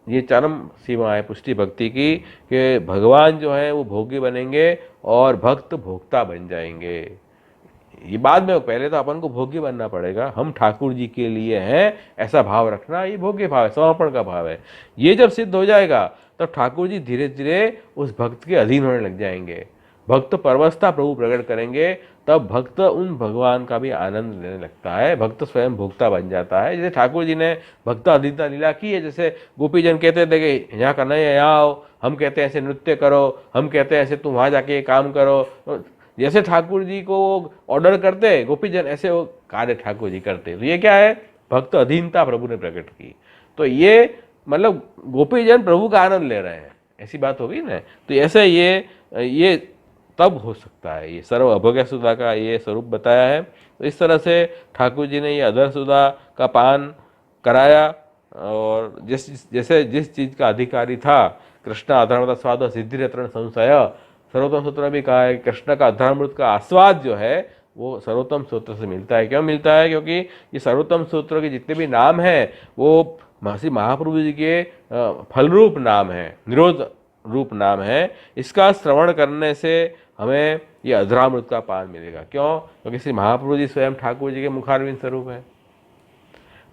ये चरम सीमा है पुष्टि भक्ति की, कि भगवान जो है वो भोगी बनेंगे और भक्त भोक्ता बन जाएंगे। ये बाद में, पहले तो अपन को भोगी बनना पड़ेगा, हम ठाकुर जी के लिए हैं ऐसा भाव रखना, ये भोग्य भाव है, समर्पण का भाव है। ये जब सिद्ध हो जाएगा तब ठाकुर जी धीरे धीरे उस भक्त के अधीन होने लग जाएंगे, भक्त परवस्था प्रभु प्रकट करेंगे, तब भक्त उन भगवान का भी आनंद लेने लगता है, भक्त स्वयं भोक्ता बन जाता है। जैसे ठाकुर जी ने भक्त अधीनता लीला की है, जैसे गोपीजन कहते थे कि यहाँ करना है यहाँ आओ, हम कहते हैं ऐसे नृत्य करो, हम कहते हैं ऐसे तुम वहाँ जाके काम करो, जैसे ठाकुर जी को ऑर्डर करते गोपीजन, ऐसे वो कार्य ठाकुर जी करते। तो ये क्या है, भक्त अधीनता प्रभु ने प्रकट की। तो ये मतलब गोपीजन प्रभु का आनंद ले रहे हैं, ऐसी बात होगी ना। तो ऐसे ये तब हो सकता है, ये सर्व अभोग्य सुधा का ये स्वरूप बताया है। तो इस तरह से ठाकुर जी ने ये अधर सुधा का पान कराया, और जैसे जिस चीज़ का अधिकारी था, कृष्ण अधर्मता स्वाद सिद्धि रत्न संशय, सर्वोत्तम सूत्र में भी कहा है कि कृष्ण का अधरामृत का आस्वाद जो है वो सर्वोत्तम सूत्र से मिलता है। क्यों मिलता है? क्योंकि ये सर्वोत्तम सूत्र के जितने भी नाम हैं वो श्री महाप्रभु जी के फलरूप नाम है, निरोध रूप नाम है। इसका श्रवण करने से हमें ये अधरामृत का पान मिलेगा। क्यों? क्योंकि श्री महाप्रभु जी स्वयं ठाकुर जी के मुखारविंद स्वरूप है।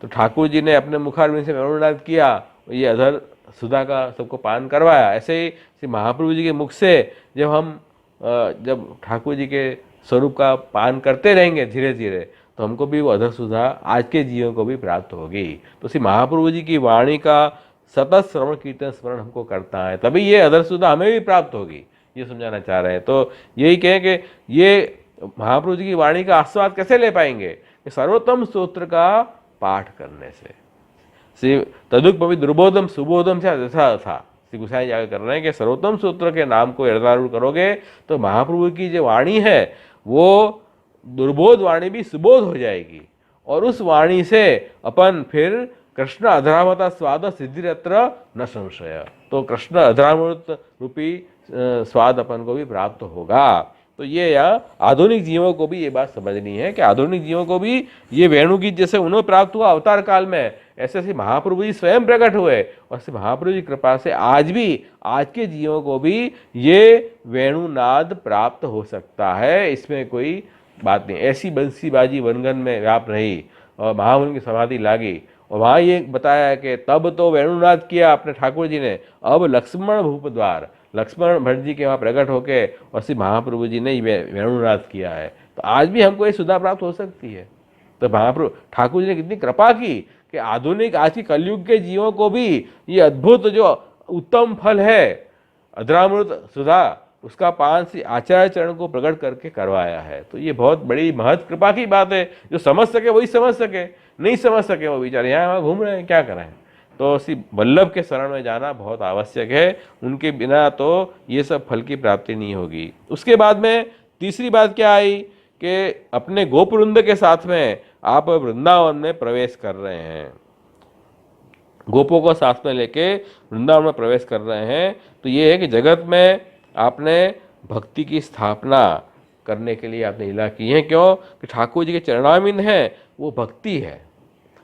तो ठाकुर जी ने अपने मुखारविंद से वेणुनाद किया, ये अधर सुधा का सबको पान करवाया। ऐसे ही श्री महाप्रभु जी के मुख से जब ठाकुर जी के स्वरूप का पान करते रहेंगे धीरे धीरे, तो हमको भी वो अधर सुधा आज के जीवों को भी प्राप्त होगी। तो श्री महाप्रभु जी की वाणी का सतत श्रवण कीर्तन स्मरण हमको करता है, तभी ये अधर सुधा हमें भी प्राप्त होगी, ये समझाना चाह रहे हैं। तो यही कहें कि ये महाप्रभु जी की वाणी का आस्वाद कैसे ले पाएंगे? कि सर्वोत्तम स्तोत्र का पाठ करने से। श्री तदुपवी दुर्बोधम सुबोधम से जैसा था श्री गुसाई जाकर कर रहे हैं कि सर्वोत्तम सूत्र के नाम को यथारूढ़ करोगे तो महाप्रभु की जो वाणी है वो दुर्बोध वाणी भी सुबोध हो जाएगी, और उस वाणी से अपन फिर कृष्ण अधरामता स्वाद सिद्धिरत्र न संशय, तो कृष्ण अधरामृत रूपी स्वाद अपन को भी प्राप्त होगा। तो ये यहाँ आधुनिक जीवों को भी ये बात समझनी है कि आधुनिक जीवों को भी ये वेणुगीत जैसे उन्हें प्राप्त हुआ अवतार काल में, ऐसे ऐसे महाप्रभु जी स्वयं प्रकट हुए, और से महाप्रभु जी कृपा से आज के जीवों को भी ये वेणुनाद प्राप्त हो सकता है। इसमें कोई बात नहीं। ऐसी बंसीबाजी वनगन में व्याप रही और महामुनि की समाधि लागी, और वहाँ ये बताया है कि तब तो वेणुनाद किया अपने ठाकुर जी ने, अब लक्ष्मण भूप द्वार, लक्ष्मण भट्ट जी के वहाँ प्रकट होके और श्री महाप्रभु जी ने वेणुनाद किया है। तो आज भी हमको ये सुधा प्राप्त हो सकती है। तो महाप्रभु ठाकुर जी ने कितनी कृपा की कि आधुनिक आज की कलयुग के जीवों को भी ये अद्भुत जो उत्तम फल है अधरामृत सुधा, उसका पान से आचार्य चरण को प्रकट करके करवाया है। तो ये बहुत बड़ी महत कृपा की बात है। जो समझ सके वही समझ सके, नहीं समझ सके वो बेचारे यहाँ वहाँ घूम रहे हैं, क्या करें। तो श्री वल्लभ के शरण में जाना बहुत आवश्यक है, उनके बिना तो ये सब फल की प्राप्ति नहीं होगी। उसके बाद में तीसरी बात क्या आई कि अपने गोपवृंद के साथ में आप वृंदावन में प्रवेश कर रहे हैं, गोपों को साथ में लेके वृंदावन में प्रवेश कर रहे हैं। तो ये है कि जगत में आपने भक्ति की स्थापना करने के लिए आपने लीला की है। क्यों? कि ठाकुर जी के चरणामिंद है वो भक्ति है।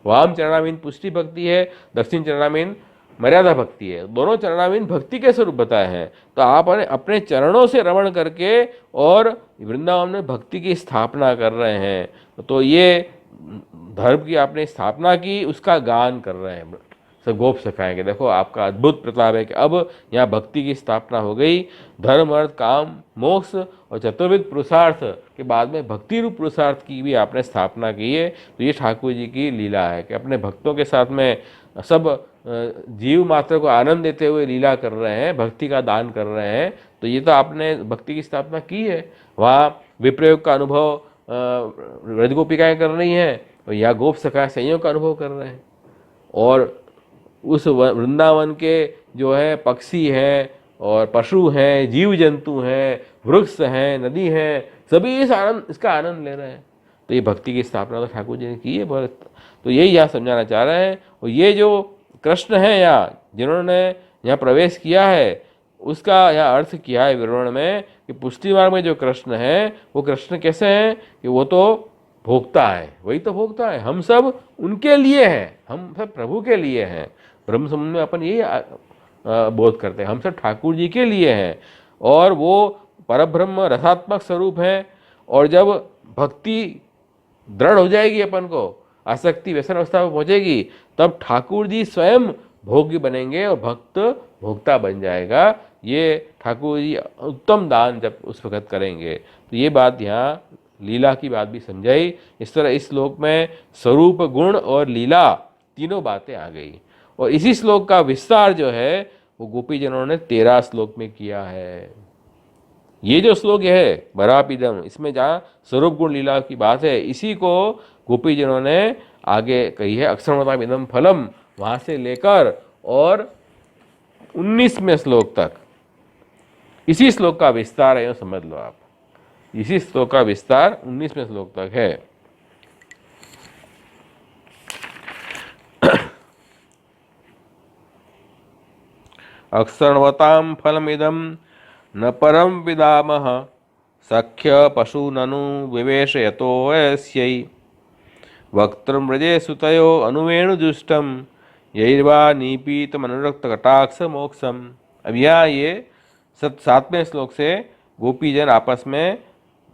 वाम चरणामिंद पुष्टि भक्ति है, दक्षिण चरणामिंद मर्यादा भक्ति है। दोनों चरणामिंद भक्ति के स्वरूप बताए हैं। तो आप अपने चरणों से रमण करके और वृंदावन में भक्ति की स्थापना कर रहे हैं। तो ये धर्म की आपने स्थापना की, उसका गान कर रहे हैं, सब गोप सिखाएंगे। देखो आपका अद्भुत प्रताप है कि अब यहाँ भक्ति की स्थापना हो गई। धर्म अर्थ काम मोक्ष और चतुर्विध पुरुषार्थ के बाद में भक्ति रूप पुरुषार्थ की भी आपने स्थापना की है। तो ये ठाकुर जी की लीला है कि अपने भक्तों के साथ में सब जीव मात्र को आनंद देते हुए लीला कर रहे हैं, भक्ति का दान कर रहे हैं। तो ये तो आपने भक्ति की स्थापना की है। वहाँ विप्रयोग का अनुभव व्रजगोपिकाएँ कर रही हैं, और यहाँ गोप सखा संयोग का अनुभव कर रहे हैं। और उस वृंदावन के जो है पक्षी हैं और पशु हैं, जीव जंतु हैं, वृक्ष हैं, नदी हैं, सभी इसका आनंद ले रहे हैं। तो ये भक्ति की स्थापना तो ठाकुर जी ने की है बहुत। तो यही यहाँ समझाना चाह रहे हैं। और ये जो कृष्ण हैं यहाँ जिन्होंने यहाँ प्रवेश किया है, उसका यहाँ अर्थ किया है विवरण में कि पुष्टि मार्ग में जो कृष्ण हैं वो कृष्ण कैसे हैं कि वो तो भोक्ता है, वही तो भोक्ता है। हम सब उनके लिए हैं, हम सब प्रभु के लिए हैं। ब्रह्म संबंध में अपन यही बोध करते हैं, हम सब ठाकुर जी के लिए हैं, और वो परब्रह्म रसात्मक स्वरूप हैं। और जब भक्ति दृढ़ हो जाएगी, अपन को आसक्ति व्यसन अवस्था में पहुँचेगी, तब ठाकुर जी स्वयं भोग्य बनेंगे और भक्त भोक्ता बन जाएगा। ये ठाकुर जी उत्तम दान जब उस वक्त करेंगे। तो ये बात यहाँ लीला की बात भी समझाई। इस तरह इस श्लोक में स्वरूप, गुण और लीला तीनों बातें आ गई। और इसी श्लोक का विस्तार जो है वो गोपीजनों ने 13 श्लोक में किया है। ये जो श्लोक है बरापिदम, इसमें जहाँ स्वरूप गुण लीला की बात है, इसी को गोपीजनों ने आगे कही है। अक्षरमतामिदम फलम, वहाँ से लेकर और 19वें श्लोक तक इसी श्लोक का विस्तार है, समझ लो आप। इसी श्लोक का विस्तार 19वें श्लोक तक है। अक्षरवतां फलमिदं न परम विदामः सख्य पशु ननु विवेशयतो वयस्यै वक्त्रं व्रजे सुतयो अनुवेणुजुष्टम यैर्वा नीपीतमनुरक्त कटाक्ष मोक्षम। अब यहाँ ये 7वें श्लोक से गोपीजन आपस में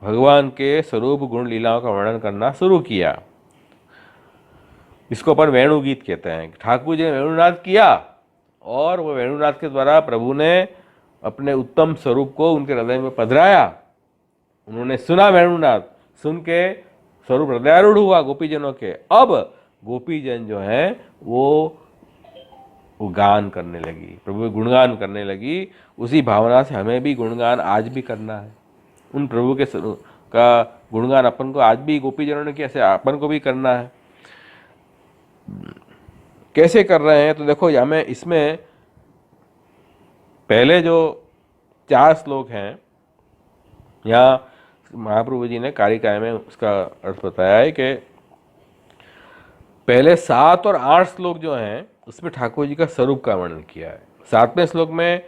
भगवान के स्वरूप गुण लीलाओं का वर्णन करना शुरू किया। इसको अपन वेणु गीत कहते हैं। ठाकुर जी ने वेणुनाद किया और वो वेणुनाद के द्वारा प्रभु ने अपने उत्तम स्वरूप को उनके हृदय में पधराया। उन्होंने सुना वेणुनाद, सुन के स्वरूप हृदयारूढ़ हुआ गोपीजनों के। अब गोपीजन जो है वो गान करने लगी, प्रभु गुणगान करने लगी। उसी भावना से हमें भी गुणगान आज भी करना है। उन प्रभु के स्वरूप का गुणगान अपन को आज भी गोपीजनों ने किया, ऐसे अपन को भी करना है। कैसे कर रहे हैं तो देखो, हमें इसमें पहले जो 4 श्लोक हैं, यहाँ महाप्रभु जी ने कारिका में उसका अर्थ बताया है कि पहले 7 और 8 श्लोक जो हैं उसमें ठाकुर जी का स्वरूप का वर्णन किया है। 7वें श्लोक में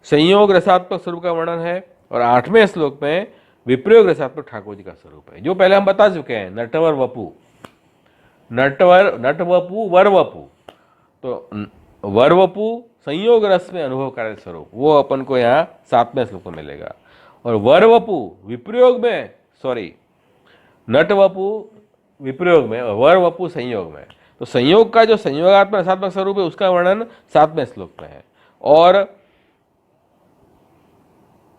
संयोग रसात्मक स्वरूप का वर्णन है और 8वें श्लोक में विप्रयोग रसात्मक ठाकुर जी का स्वरूप है, जो पहले हम बता चुके हैं। नटवर वपु, नट वपु वर वपु। तो वर वपु संयोग रस में अनुभव कार्य स्वरूप, वो अपन को यहाँ 7वें श्लोक में मिलेगा। और वर वपु विप्रयोग में, नट वपु विप्रयोग में और वर वपु संयोग में। तो संयोग का जो संयोगात्मक रसात्मक स्वरूप है उसका वर्णन 7वें श्लोक में है, और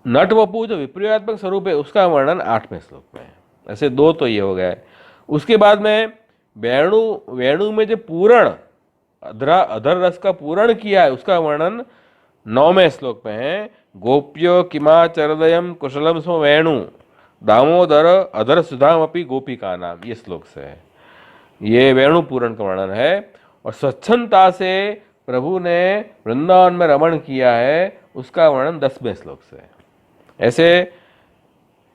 नट वपु जो विप्रयोगात्मक स्वरूप है उसका वर्णन 8वें श्लोक में है। ऐसे 2 तो ये हो गए। उसके बाद में वेणु में जो पूरण अधर रस का पूरण किया है उसका वर्णन 9वें श्लोक में है। गोप्यो किमाचरदयम कुशलम स्म वेणु दामोदर अधर सुधामपि गोपिका नाम, ये श्लोक से है। ये वेणु पूरण का वर्णन है। और स्वच्छंदता से प्रभु ने वृंदावन में रमण किया है उसका वर्णन 10वें श्लोक से है। ऐसे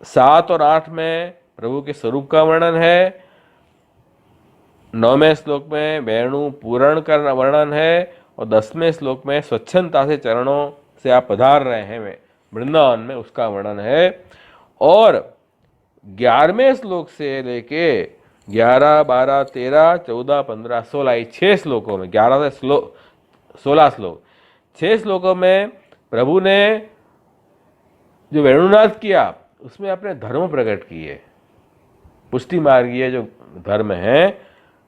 7 और 8 में प्रभु के स्वरूप का वर्णन है, 9वें श्लोक में वेणु पूरण का वर्णन है, और 10वें श्लोक में स्वच्छंदता से चरणों से आप पधार रहे हैं वृंदावन में उसका वर्णन है। और 11वें श्लोक से लेके 11, 12, 13, 14, 15, 16 ये 6 श्लोकों में, 11 से 16 श्लोक, 6 श्लोकों में प्रभु ने जो वेणुनाद किया उसमें अपने धर्म प्रकट किए। पुष्टि मार्गीय जो धर्म है,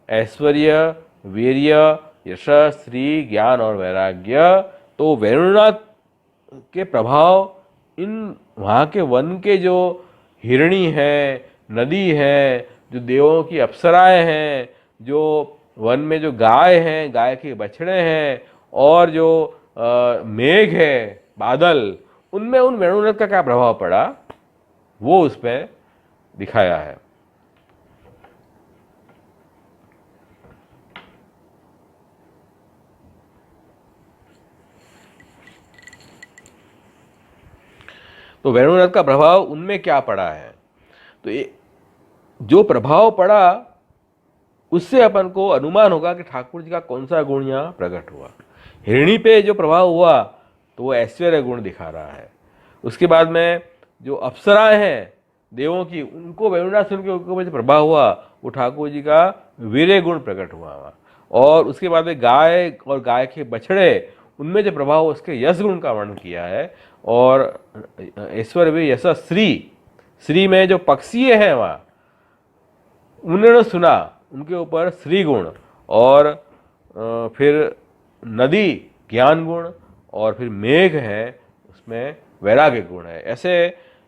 ऐश्वर्य, वीर्य, यश, श्री, ज्ञान और वैराग्य। तो वेणुनाद के प्रभाव इन वहाँ के वन के जो हिरणी है, नदी है, जो देवों की अप्सराएं हैं, जो वन में जो गाय हैं, गाय के बछड़े हैं, और जो मेघ है, बादल, उनमें उन वेणुनाद का क्या प्रभाव पड़ा वो उस पर दिखाया है। तो वेणुनाद का प्रभाव उनमें क्या पड़ा है, तो ये जो प्रभाव पड़ा उससे अपन को अनुमान होगा कि ठाकुर जी का कौन सा गुण यहाँ प्रकट हुआ। हिरणी पे जो प्रभाव हुआ तो वो ऐश्वर्य गुण दिखा रहा है। उसके बाद में जो अप्सराएं हैं देवों की, उनको वेणुनाद सुन के उनके जो प्रभाव हुआ वो ठाकुर जी का वीर्य गुण प्रकट हुआ। और उसके बाद में गाय और गाय के बछड़े, उनमें जो प्रभाव उसके यश गुण का वर्णन किया है। और ऐश्वर्य भी यश, श्री में जो पक्षी हैं वहाँ, उन्होंने सुना, उनके ऊपर श्री गुण, और फिर नदी ज्ञान गुण, और फिर मेघ है उसमें वैराग्य गुण है। ऐसे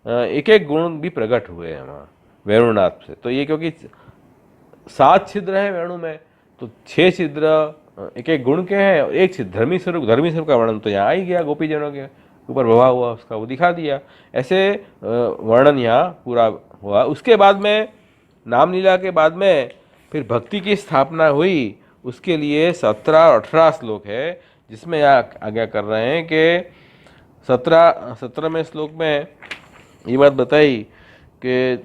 एक एक गुण भी प्रकट हुए हैं वहाँ वेणुनाद से। तो ये क्योंकि 7 छिद्र हैं वेणु में, तो 6 छिद्र एक एक गुण के हैं, और एक छिद्र धर्मी स्वरूप का वर्णन तो यहाँ आ ही गया, गोपीजनों के ऊपर प्रभाव हुआ उसका, वो दिखा दिया। ऐसे वर्णन यहाँ पूरा हुआ। उसके बाद में नाम लीला के बाद में फिर भक्ति की स्थापना हुई। उसके लिए 17 और 18 श्लोक है, जिसमें यहाँ आज्ञा कर रहे हैं कि 17वें श्लोक में ये बात बताई कि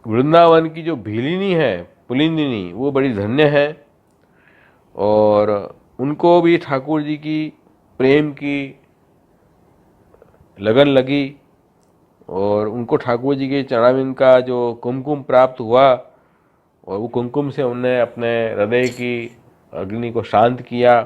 वृंदावन की जो भीलिनी है, पुलिंदिनी, वो बड़ी धन्य है, और उनको भी ठाकुर जी की प्रेम की लगन लगी, और उनको ठाकुर जी के चरणारविंद का जो कुमकुम प्राप्त हुआ, और वो कुमकुम से उन्होंने अपने हृदय की अग्नि को शांत किया,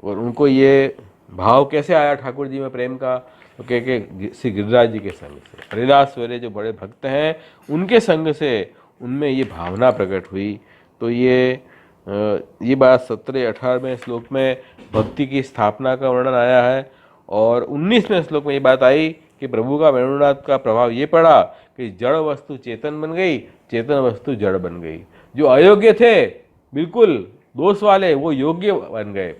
और उनको ये भाव कैसे आया ठाकुर जी में प्रेम का, तो कह के श्री गिरिराज जी के संग से, हरिदास वाले जो बड़े भक्त हैं उनके संग से उनमें ये भावना प्रकट हुई। तो ये बात 17-18वें श्लोक में भक्ति की स्थापना का वर्णन आया है, और 19वें श्लोक में ये बात आई कि प्रभु का वेणुनाथ का प्रभाव ये पड़ा कि जड़ वस्तु चेतन बन गई, चेतन वस्तु जड़ बन गई। जो अयोग्य थे बिल्कुल दोष वाले, वो योग्य बन गए,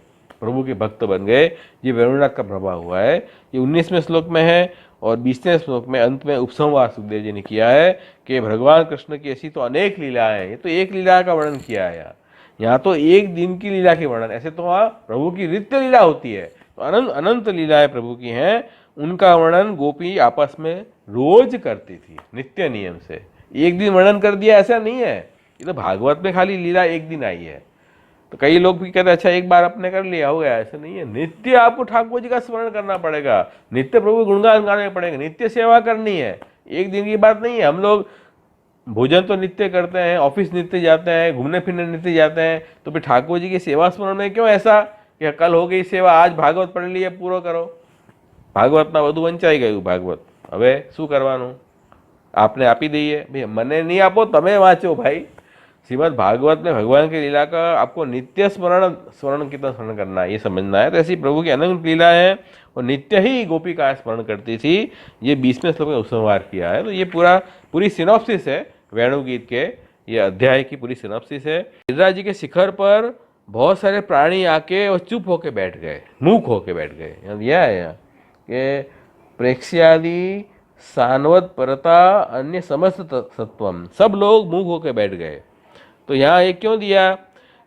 प्रभु के भक्त बन गए। ये वेणुनाथ का प्रभाव हुआ है। ये 19वें श्लोक में है, और 20वें श्लोक में अंत में उपसंहार सुखदेव जी ने किया है कि भगवान कृष्ण की ऐसी तो अनेक लीलाएं हैं। ये तो एक लीला का वर्णन किया है यहाँ तो एक दिन की लीला के वर्णन। ऐसे तो वहाँ प्रभु की नित्य लीला होती है, तो अनंत अनंत लीलाएं प्रभु की हैं, उनका वर्णन गोपी आपस में रोज करती थी नित्य नियम से। एक दिन वर्णन कर दिया ऐसा नहीं है, ये तो भागवत में खाली लीला एक दिन आई है। तो कई लोग भी कहते हैं अच्छा एक बार आपने कर लिया हो गया, ऐसा नहीं है। नित्य आपको ठाकुर जी का स्मरण करना पड़ेगा, नित्य प्रभु गुणगान गाने पड़ेगा, नित्य सेवा करनी है। एक दिन की बात नहीं है। हम लोग भोजन तो नित्य करते हैं, ऑफिस नित्य जाते हैं, घूमने फिरने नित्य जाते हैं, तो फिर ठाकुर जी की सेवा स्मरण में क्यों ऐसा कि कल हो गई सेवा, आज भागवत पढ़ लिए, पूरा करो। ભાગવતના બધું વંચાઈ ગયું ભાગવત, હવે શું કરવાનું? आपने आप ही दी है भाई, मने नहीं आपो, तमे वाँचो भाई। श्रीमद् भागवत में भगवान की लीला का आपको नित्य स्मरण कितना स्मरण करना है ये समझना है। तो ऐसी प्रभु की अनंत लीला है, और नित्य ही गोपी का स्मरण करती थी। ये 20वें श्लोक में उपसंहार किया है। तो ये पूरी सिनॉप्सिस है वेणुगीत के, ये अध्याय की पूरी सिनॉप्सिस है। गिरिराज जी के शिखर पर बहुत सारे प्राणी आके और चुप होके बैठ गए, मूक होके बैठ गए। यह है यहाँ कि प्रेक्ष्यादि सानवत परता अन्य समस्त सत्वम, सब लोग मूक होकर बैठ गए। तो यहाँ एक क्यों दिया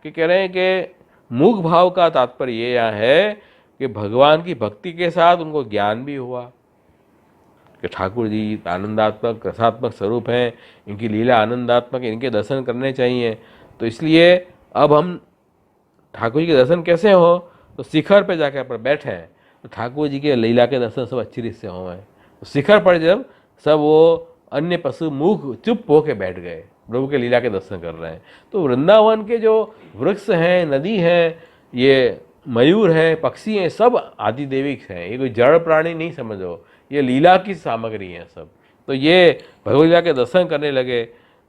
कि कह रहे हैं कि मूक भाव का तात्पर्य ये यहाँ है कि भगवान की भक्ति के साथ उनको ज्ञान भी हुआ कि ठाकुर जी आनंदात्मक रसात्मक स्वरूप हैं, इनकी लीला आनंदात्मक, इनके दर्शन करने चाहिए। तो इसलिए अब हम ठाकुर जी के दर्शन कैसे हो, तो शिखर पे जाकर पर बैठे हैं, तो ठाकुर जी के लीला के दर्शन सब अच्छी रीत से हो। तो शिखर पर जब सब वो अन्य पशु मुख चुप होके बैठ गए, प्रभु के लीला के दर्शन कर रहे हैं। तो वृंदावन के जो वृक्ष हैं, नदी हैं, ये मयूर हैं, पक्षी हैं, सब आदिदेविक हैं। ये कोई जड़ प्राणी नहीं समझो, ये लीला की सामग्री है सब। तो ये भगवत लीला के दर्शन करने लगे,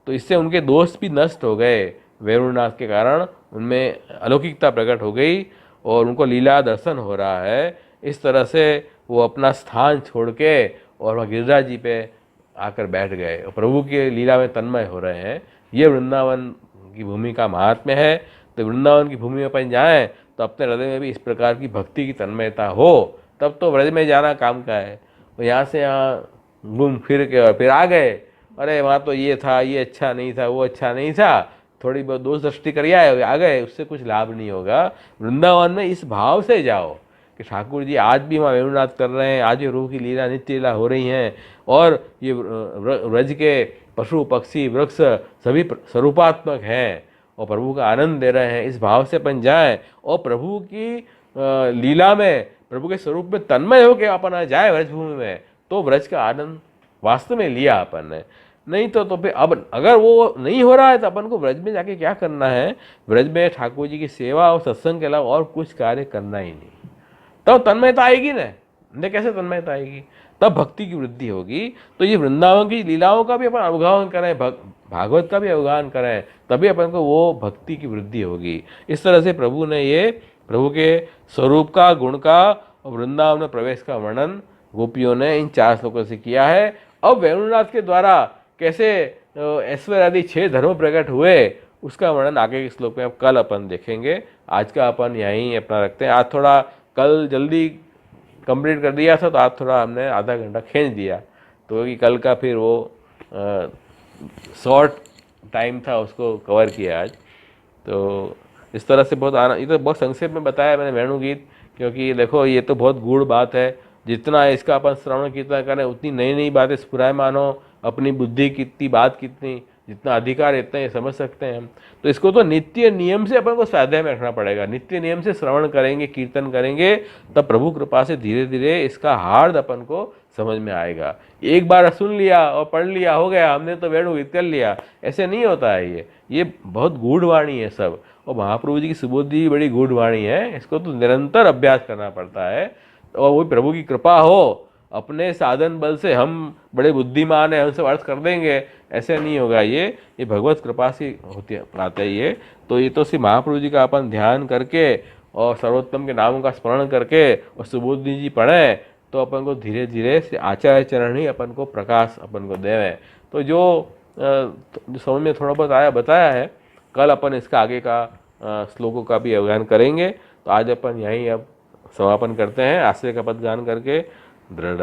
तो इससे उनके दोष भी नष्ट हो गए। वेणुनाथ के कारण उनमें अलौकिकता प्रकट हो गई और उनको लीला दर्शन हो रहा है। इस तरह से वो अपना स्थान छोड़ के और वहाँ गिरिराज जी पे आकर बैठ गए और प्रभु की लीला में तन्मय हो रहे हैं। ये वृंदावन की भूमि का महात्म्य है। तो वृंदावन की भूमि में अपन जाएँ तो अपने हृदय में भी इस प्रकार की भक्ति की तन्मयता हो, तब तो व्रज में जाना काम का है। तो यहाँ से यहाँ घूम फिर के और फिर आ गए, अरे वहाँ तो ये था, ये अच्छा नहीं था, वो अच्छा नहीं था, थोड़ी बहुत दोष दृष्टि कर आ गए, उससे कुछ लाभ नहीं होगा। वृंदावन में इस भाव से जाओ कि ठाकुर जी आज भी वहाँ वेणुनाथ कर रहे हैं, आज भी रूह की लीला नित्य लीला हो रही हैं, और ये व्रज के पशु पक्षी वृक्ष सभी स्वरूपात्मक हैं और प्रभु का आनंद दे रहे हैं। इस भाव से अपन जाएँ और प्रभु की लीला में, प्रभु के स्वरूप में तन्मय होकर अपन जाए व्रजभूमि में, तो व्रज का आनंद वास्तव में लिया अपन ने। नहीं तो फिर अब अगर वो नहीं हो रहा है तो अपन को व्रज में जाके क्या करना है? व्रज में ठाकुर जी की सेवा और सत्संग के अलावा और कुछ कार्य करना ही नहीं। तब तन्मयता आएगी ना, नहीं कैसे तन्मयता आएगी? तब भक्ति की वृद्धि होगी। तो ये वृंदावन की लीलाओं का भी अपन अवगाहन करें, भागवत का भी अवगाहन करें, तभी अपन को वो भक्ति की वृद्धि होगी। इस तरह से प्रभु ने ये प्रभु के स्वरूप का, गुण का और वृंदावन में प्रवेश का वर्णन गोपियों ने इन 4 श्लोकों से किया है। अब वेणुनाथ के द्वारा कैसे ऐश्वर्य आदि 6 धर्म प्रकट हुए, उसका वर्णन आगे के श्लोक में अब कल अपन देखेंगे। आज का अपन यहीं अपना रखते हैं। आज थोड़ा कल जल्दी कंप्लीट कर दिया था, तो आज थोड़ा हमने आधा घंटा खींच दिया, तो क्योंकि कल का फिर वो शॉर्ट टाइम था, उसको कवर किया आज। तो इस तरह से बहुत ये तो बहुत संक्षेप में बताया मैंने वेणुगीत, क्योंकि देखो ये तो बहुत गूढ़ बात है। जितना इसका अपन श्रवण कीर्तन करें उतनी नई नई बातें स्फुरायमान हो, अपनी बुद्धि कितनी, बात कितनी, जितना अधिकार इतना ये समझ सकते हैं हम। तो इसको तो नित्य नियम से अपन को स्वाध्याय में रखना पड़ेगा। नित्य नियम से श्रवण करेंगे, कीर्तन करेंगे, तब प्रभु कृपा से धीरे धीरे इसका हार्द अपन को समझ में आएगा। एक बार सुन लिया और पढ़ लिया, हो गया, हमने तो वेद विदित कर लिया, ऐसे नहीं होता है। ये बहुत गूढ़ वाणी है सब। और महाप्रभु जी की सुबुद्धि बड़ी गूढ़ वाणी है, इसको तो निरंतर अभ्यास करना पड़ता है। और वो प्रभु की कृपा हो, अपने साधन बल से हम बड़े बुद्धिमान हैं, हमसे अर्थ कर देंगे, ऐसे नहीं होगा। ये भगवत कृपा से होती आता है ये। तो ये तो सिर्फ महाप्रभु जी का अपन ध्यान करके और सर्वोत्तम के नामों का स्मरण करके और सुबुद्धि जी पढ़ें, तो अपन को धीरे धीरे से आचार्य चरण ही अपन को प्रकाश अपन को देवें। तो जो समझ में थोड़ा बहुत आया बताया है, कल अपन इसका आगे का श्लोकों का भी अवगाहन करेंगे। तो आज अपन यहीं अब समापन करते हैं आश्रय का पद गान करके। दृढ़